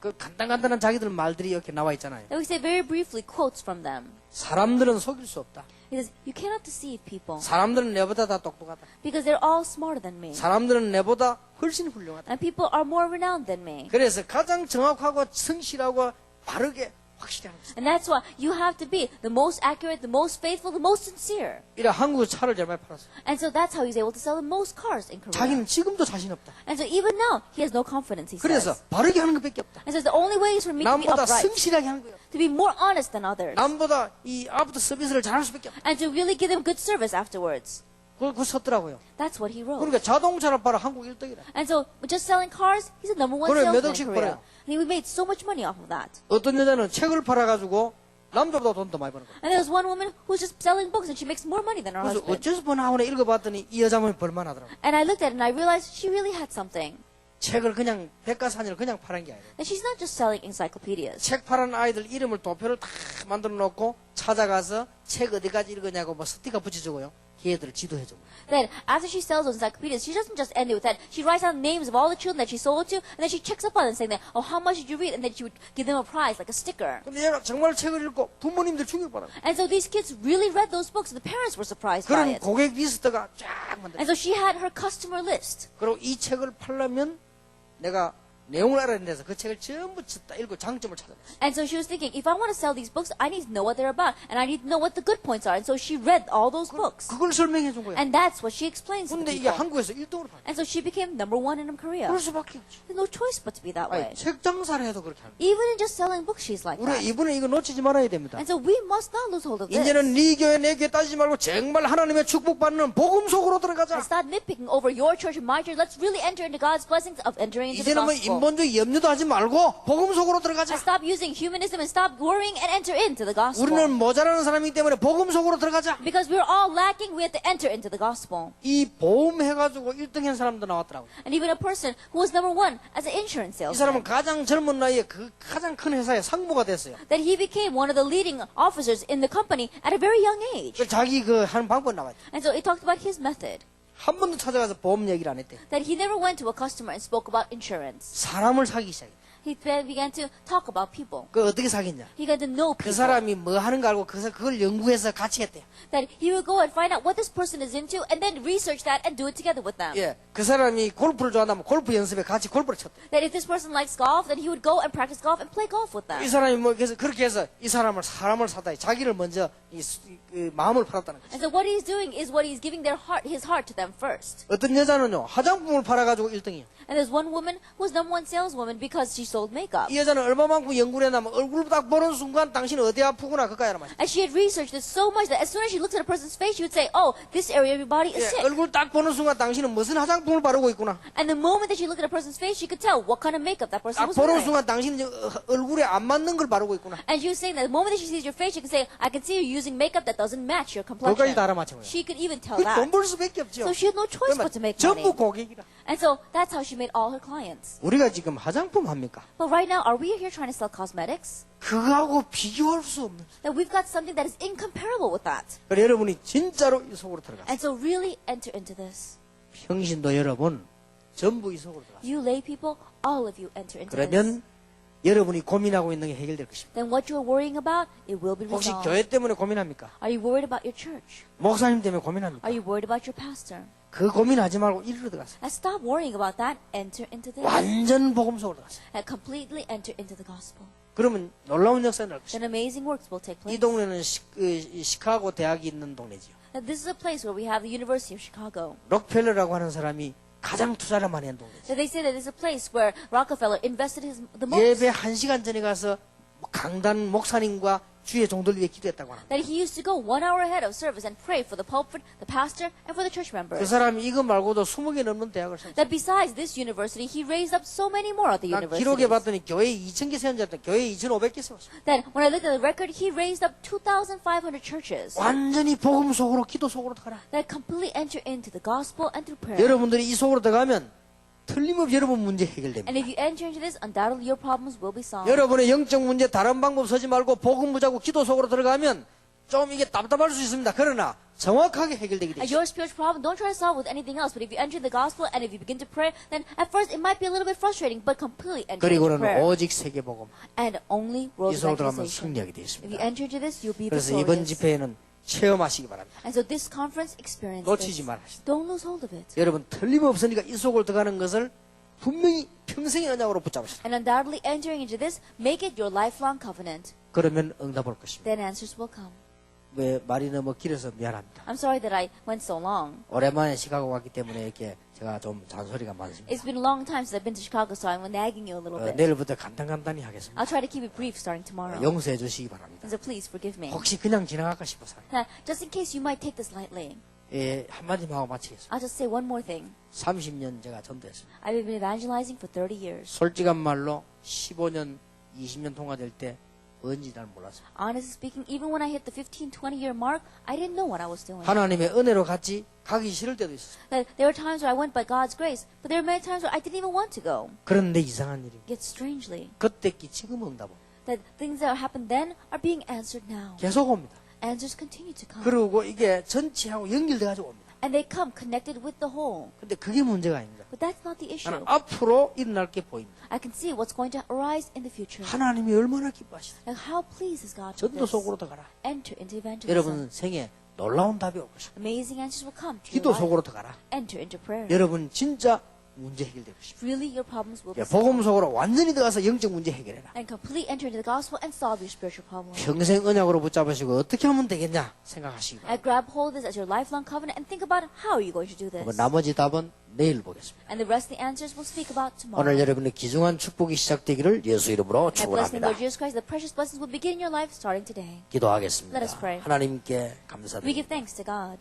그 간단간단한 자기들 말들이 이렇게 나와 있잖아요. and we say very briefly quotes from them. 사람들은 속일 수 없다. He says, you cannot deceive people 사람들은 내보다 다 똑똑하다. because they're all smarter than me. 사람들은 내보다 훨씬 훌륭하다. And people are more renowned than me. 그래서 가장 정확하고 성실하고 바르게 확실히 하는 거예요. And that's why you have to be the most accurate, the most faithful, the most sincere. 이래 한국에서 차를 제일 많이 팔았어요. And so that's how he's able to sell the most cars in Korea. 자기는 지금도 자신 없다. And so even now, he has no confidence, he 그래서 says. 바르게 하는 것밖에 없다. And so the only way is for me to be 남보다 upright, 성실하게 하는 거예요. to be more honest than others, 남보다 이 아부터 서비스를 잘할 수밖에 없다. and to really give them good service afterwards. 그거 썼더라고요. That's what he wrote. 그러니까 자동차를 팔아 한국 1등이라. And so, just selling cars, he's a #1 그래, 몇 salesman in 억씩 Korea. 벌어요. And we made so much money off of that. 어떤 여자는 책을 팔아가지고 남자보다 돈 더 많이 버는 거예요. And there was one woman who's just selling books, and she makes more money than her 그래서 husband. 어째서 번하고나 읽어봤더니 이 여자분이 벌만하더라고요. And I looked at it, and I realized she really had something. 책을 그냥 백과사전을 그냥 파는 게 아니라 And she's not just selling encyclopedias. 책 파는 아이들 이름을 도표를 다 만들어 놓고 찾아가서 책 어디까지 읽었냐고 뭐 스티커 붙여주고요. 걔들을 지도해 줘. Then after she sells those encyclopedias, she doesn't just end it with that. She writes down names of all the children that she sold to, and then she checks up on them, saying that, oh, how much did you read? And then she would give them a prize, like a sticker. 근데 얘가 정말 책을 읽고 부모님들 충격받아. And so these kids really read those books, and the parents were surprised by 그런 it. 고객 리스트가 쫙 만들어. And so she had her customer list. 그리고 이 책을 팔려면 내가 내용을 알아야 돼서 그 책을 전부 다 읽고 장점을 찾아냈어. And so she was thinking, if I want to sell these books, I need to know what they're about, and I need to know what the good points are. And so she read all those books. 그걸 설명해 준 거야. And that's what she explains to 근데 the 이게 people. 한국에서 1등으로 팔려. And so she became number one in Korea. 그럴 수밖에 없지. There's no choice but to be that way. 아니, 책 장사를 해도 그렇게 하는 거야. Even in just selling books, she's like 우리가 that. 이번에 이거 놓치지 말아야 됩니다. And so we must not lose hold of this. 이제는 네 교회 내 교회 따지지 말고 정말 하나님의 축복받는 복음 속으로 들어가자. And stop nitpicking over your church and my church. Let's really enter into God's blessings of entering into the 이제는 뭐 gospel. 인본주의 염려도 하지 말고 복음 속으로 들어가자. And stop using humanism and stop worrying and enter into the gospel. 우리는 모자라는 사람이기 때문에 복음 속으로 들어가자. Because we're all lacking, we have to enter into the gospel. 이 보험 해가지고 1등 한 사람도 나왔더라고. And even a person who was number one as an insurance 이 사람은 salesman, 가장 젊은 나이에 그 가장 큰 회사의 상무가 됐어요. that he became one of the leading officers in the company at a very young age. 그 자기 그 하는 방법 나왔대. And so it talked about his method, 한 번도 찾아가서 보험 얘기를 안 했대. that he never went to a customer and spoke about insurance. 사람을 사기 시작해. He then began to talk about people. 그 어떻게 사겠냐? He got to know 그 people. 사람이 뭐 하는 거 알고 그걸 연구해서 같이 했대. That he would go and find out what this person is into and then research that and do it together with them. 예, 그 사람이 골프를 좋아한다면 골프 연습에 같이 골프를 쳤대. That if this person likes golf, then he would go and practice golf and play golf with them. 이 사람이 뭐 그래서 그렇게 해서 이 사람을 사다 자기를 먼저 그 마음을 팔았다는 거지. And so what he's doing is what he's giving his heart to them first. 어떤 여자는요 화장품을 팔아가지고 1등이에요. And there's one woman who was number one saleswoman because she sold makeup. 이 여자는 얼마만큼 연구를 했냐면 얼굴 딱 보는 순간 당신 어디 아프구나 그까이 알아. And she had researched this so much that as soon as she looked at a person's face, she would say, oh, this area of your body is 예, sick. 얼굴 딱 보는 순간 당신은 무슨 화장품을 바르고 있구나. And the moment that she looked at a person's face, she could tell what kind of makeup that person 딱 was 보는 wearing. 순간 당신은 얼굴에 안 맞는 걸 바르고 있구나. And she was saying that the moment that she sees your face, she can say, I can see you using makeup that doesn't match your 그것까지 complexion. 다 알아맞힌 거예요. She could even tell 돈 that. 벌 수밖에 없죠. So she had no choice but to make money. 전부 고객이라. And so that's how she made all her clients. 우리가 지금 화장품 합니까? But right now, are we here trying to sell cosmetics? 그거하고 비교할 수 없는. That we've got something that is incomparable with that. 그래 여러분이 진짜로 이 속으로 들어가. And so really enter into this. 평신도 여러분 전부 이 속으로 들어가. You lay people, all of you enter into this. 그러면 여러분이 고민하고 있는 게 해결될 것입니다. Then what you're worrying about, it will be 혹시 resolved. 교회 때문에 고민합니까? Are you worried about your church? 목사님 때문에 고민합니까? Are you worried about your pastor? 그 고민하지 말고 이리로 들어가세요. And stop worrying about that. Enter into this. 완전 복음 속으로 들어가세요. And completely enter into the gospel. 그러면 놀라운 역사가 날 것입니다. Then amazing works will take 이 place. 동네는 시카고 대학이 있는 동네지요. Now, this is a place where we have the University of Chicago. 록펠러라고 하는 사람이 가장 투자를 많이 한 동네죠. So they say that it's a place where Rockefeller invested the most. 예배 1시간 전에 가서 강단 목사님과 주의 종들 위해 기도했다고 합니다. That he used to go 1 hour ahead of service and pray for the pulpit, the pastor, and for the church 그 members. 사람이 이거 말고도 20개 넘는 대학을 세웠어요. That besides this university, he raised up so many more other 나 기록에 universities. 봤더니 교회 2,000개 세운 줄 알았더니 교회 2,500개 세웠어요. That when I looked at the record, he raised up 2,500 churches. 완전히 복음 속으로 기도 속으로 들어가라. That completely enter into the gospel and through prayer. 여러분들이 이 속으로 들어가면 틀림없이 여러분 문제 And 해결됩니다. if you enter into this, undoubtedly your problems will be solved. 여러분의 영적 문제 다른 방법 서지 말고 복음 붙잡고 기도 속으로 들어가면 좀 이게 답답할 수 있습니다. 그러나 정확하게 해결되게 되죠. Your spiritual problem, don't try to solve with anything else. But if you enter the gospel and if you begin to pray, then at first it might be a little bit frustrating, but completely enter into 그리고는 prayer. 오직 세계복음 And only 이 world 속으로 들어가면 evangelization. 승리하게 되어 If you 있습니다. enter into this, you'll be 그래서 이번 victorious. 집회에는 체험하시기 바랍니다. And so this conference, experience 놓치지 this. 말아시다. Don't lose hold of it. 여러분 틀림없으니까 이 속으로 들어가는 것을 분명히 평생의 언약으로 붙잡으시다. And undoubtedly entering into this, make it your lifelong covenant. 그러면 응답 올 것입니다. Then answers will come. 왜 말이 너무 길어서 미안합니다. I'm sorry that I went so long. 오랜만에 시카고 왔기 때문에 이렇게 제가 좀 잔소리가 많습니다. It's been a long time since I've been to Chicago, so I'm nagging you a little bit. 내일부터 간단히 하겠습니다. I'll try to keep it brief starting tomorrow. 용서해 주시기 바랍니다. And so please forgive me. 혹시 그냥 지나갈까 싶어서 Now, just in case you might take this lightly, 예, 한마디만 하고 마치겠습니다. I'll just say one more thing. 30년 제가 전도했습니다. I've been evangelizing for 30 years. 솔직한 말로 15년, 20년 통과될 때 뭔지 잘 몰랐어요. Honestly speaking, even when I hit the 15, 20-year mark, I didn't know what I was doing. 하나님의 은혜로 같이 가기 싫을 때도 있었어요. That there were times where I went by God's grace, but there were many times where I didn't even want to go. 그런데 이상한 일이 Yet strangely, 그때 지금 응답은 that things that happened then are being answered now. 계속 옵니다. answers continue to come. 그리고 이게 전체하고 연결돼 가지고 옵니다. And they come connected with the whole. 근데 그게 문제가 아닙니다. But that's not the issue. 나는 앞으로 일어날 게 보입니다. I can see what's going to arise in the future. 하나님이 얼마나 기뻐하시다. Like how pleased is God with 전도 this? 속으로 들어가라. Enter into evangelism. 여러분 생에 놀라운 답이 올 것입니다. Amazing answers will come to 기도 your life. 속으로 들어가라. Enter into prayer. 여러분 진짜 문제 해결될 것입니다. Really, your problems will be 복음 solved. 속으로 완전히 들어가서 영적 문제 해결해라. And completely enter into the gospel and solve your spiritual problems. 평생 언약으로 붙잡으시고 어떻게 하면 되겠냐 생각하시기 바랍니다. And grab hold of this as your lifelong covenant and think about how are you going to do this. 나머지 답은 내일 보겠습니다. And the rest of the answers we'll speak about tomorrow. 오늘 여러분의 귀중한 축복이 시작되기를 예수 이름으로 And blessing 축원합니다. Lord Jesus Christ, the precious blessings will begin in your life starting today. 기도하겠습니다. Let us pray. 하나님께 We 감사드립니다. give thanks to God.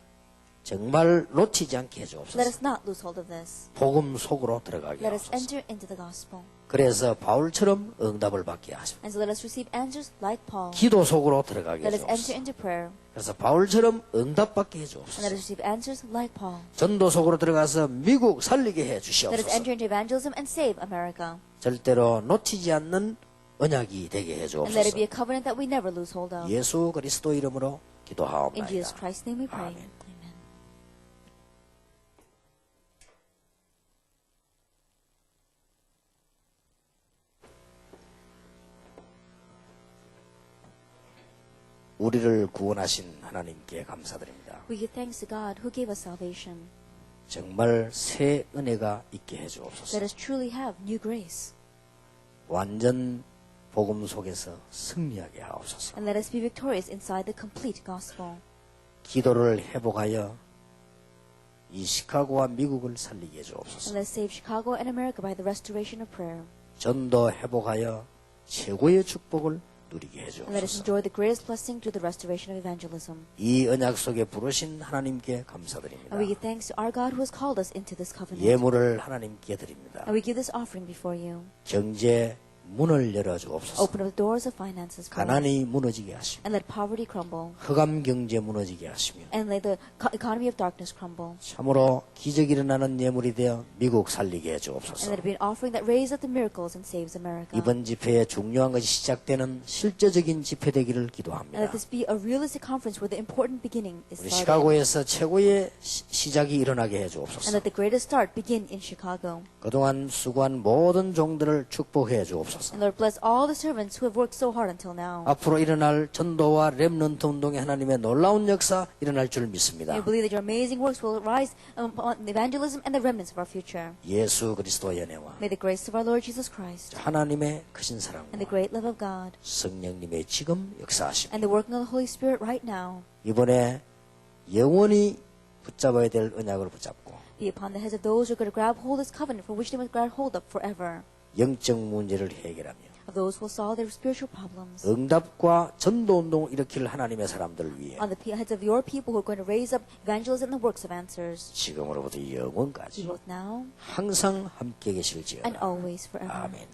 정말 놓치지 않게 Let 해주옵소서. us not lose hold of this. 복음 속으로 들어가게 Let us 하옵소서. enter into the gospel. 그래서 바울처럼 응답을 받게 하십니다. And so let us receive answers like Paul. 기도 속으로 들어가게 Let us enter 해주옵소서. into prayer. 그래서 바울처럼 응답받게 And let 해주옵소서. us receive answers like Paul. 전도 속으로 들어가서 미국 살리게 해 Let us 주시옵소서. enter into evangelism and save America. 절대로 놓치지 않는 언약이 되게 해 And let it be 주옵소서. a covenant that we never lose hold of. 예수 그리스도 이름으로 In Jesus 기도하옵나이다. Christ's name we pray. 아멘. Amen. 우리를 구원하신 하나님께 감사드립니다. We give thanks to God who gave us salvation. 정말 새 은혜가 있게 해 Let 주옵소서. us truly have new grace. 완전 복음 속에서 승리하게 하옵소서. And let us be victorious inside the complete gospel. 기도를 회복하여 이 시카고와 미국을 살리게 해 And 주옵소서. let us save Chicago and America by the restoration of prayer. 전도 회복하여 최고의 축복을 누리게 해 And let us 주옵소서. enjoy the greatest blessing through the restoration of evangelism. 이 언약 속에 부르신 하나님께 감사드립니다. And we give thanks to our God who has called us into this covenant. 예물을 하나님께 드립니다. And we give this offering before you. 경제 문을 열어 주옵소서. Open up the doors of finances for us. 가난이 무너지게 하시며 And let poverty crumble. 흑암 경제 무너지게 하시며 And let the economy of darkness crumble. 참으로 기적이 일어나는 예물이 되어 미국 살리게 해 And 주옵소서. let it be an offering that raises up the miracles and saves America. 이번 집회에 중요한 것이 시작되는 실제적인 집회 되기를 And 기도합니다. let this be a realistic conference where the important beginning is 우리 started. 시카고에서 최고의 시작이 일어나게 해 And 주옵소서. let the greatest start begin in Chicago. 그동안 수고한 모든 종들을 축복해 주옵소서. And Lord, bless all the servants who have worked so hard until now. 앞으로 일어날 전도와 렘넌트 운동의 하나님의 놀라운 역사 일어날 줄 And 믿습니다. we believe that your amazing works will rise on evangelism and the remnants of our future. 예수 그리스도의 은혜와 May the grace of our Lord Jesus Christ 하나님의 크신 and the 사랑과 great love of God 성령님의 지금 역사하심 and the working of the Holy Spirit right now 이번에 영원히 붙잡아야 될 언약을 붙잡고 be upon the heads of those who are going to grab hold of this covenant for which they must grab hold of forever, 영적 문제를 해결하며 of those who will solve their spiritual problems, 응답과 전도 운동을 일으킬 하나님의 사람들을 위해 on the heads of your people who are going to raise up evangelism and the works of answers, 지금으로부터 be 영원까지 both now 항상 함께 계실지어다. and always forever. 아멘.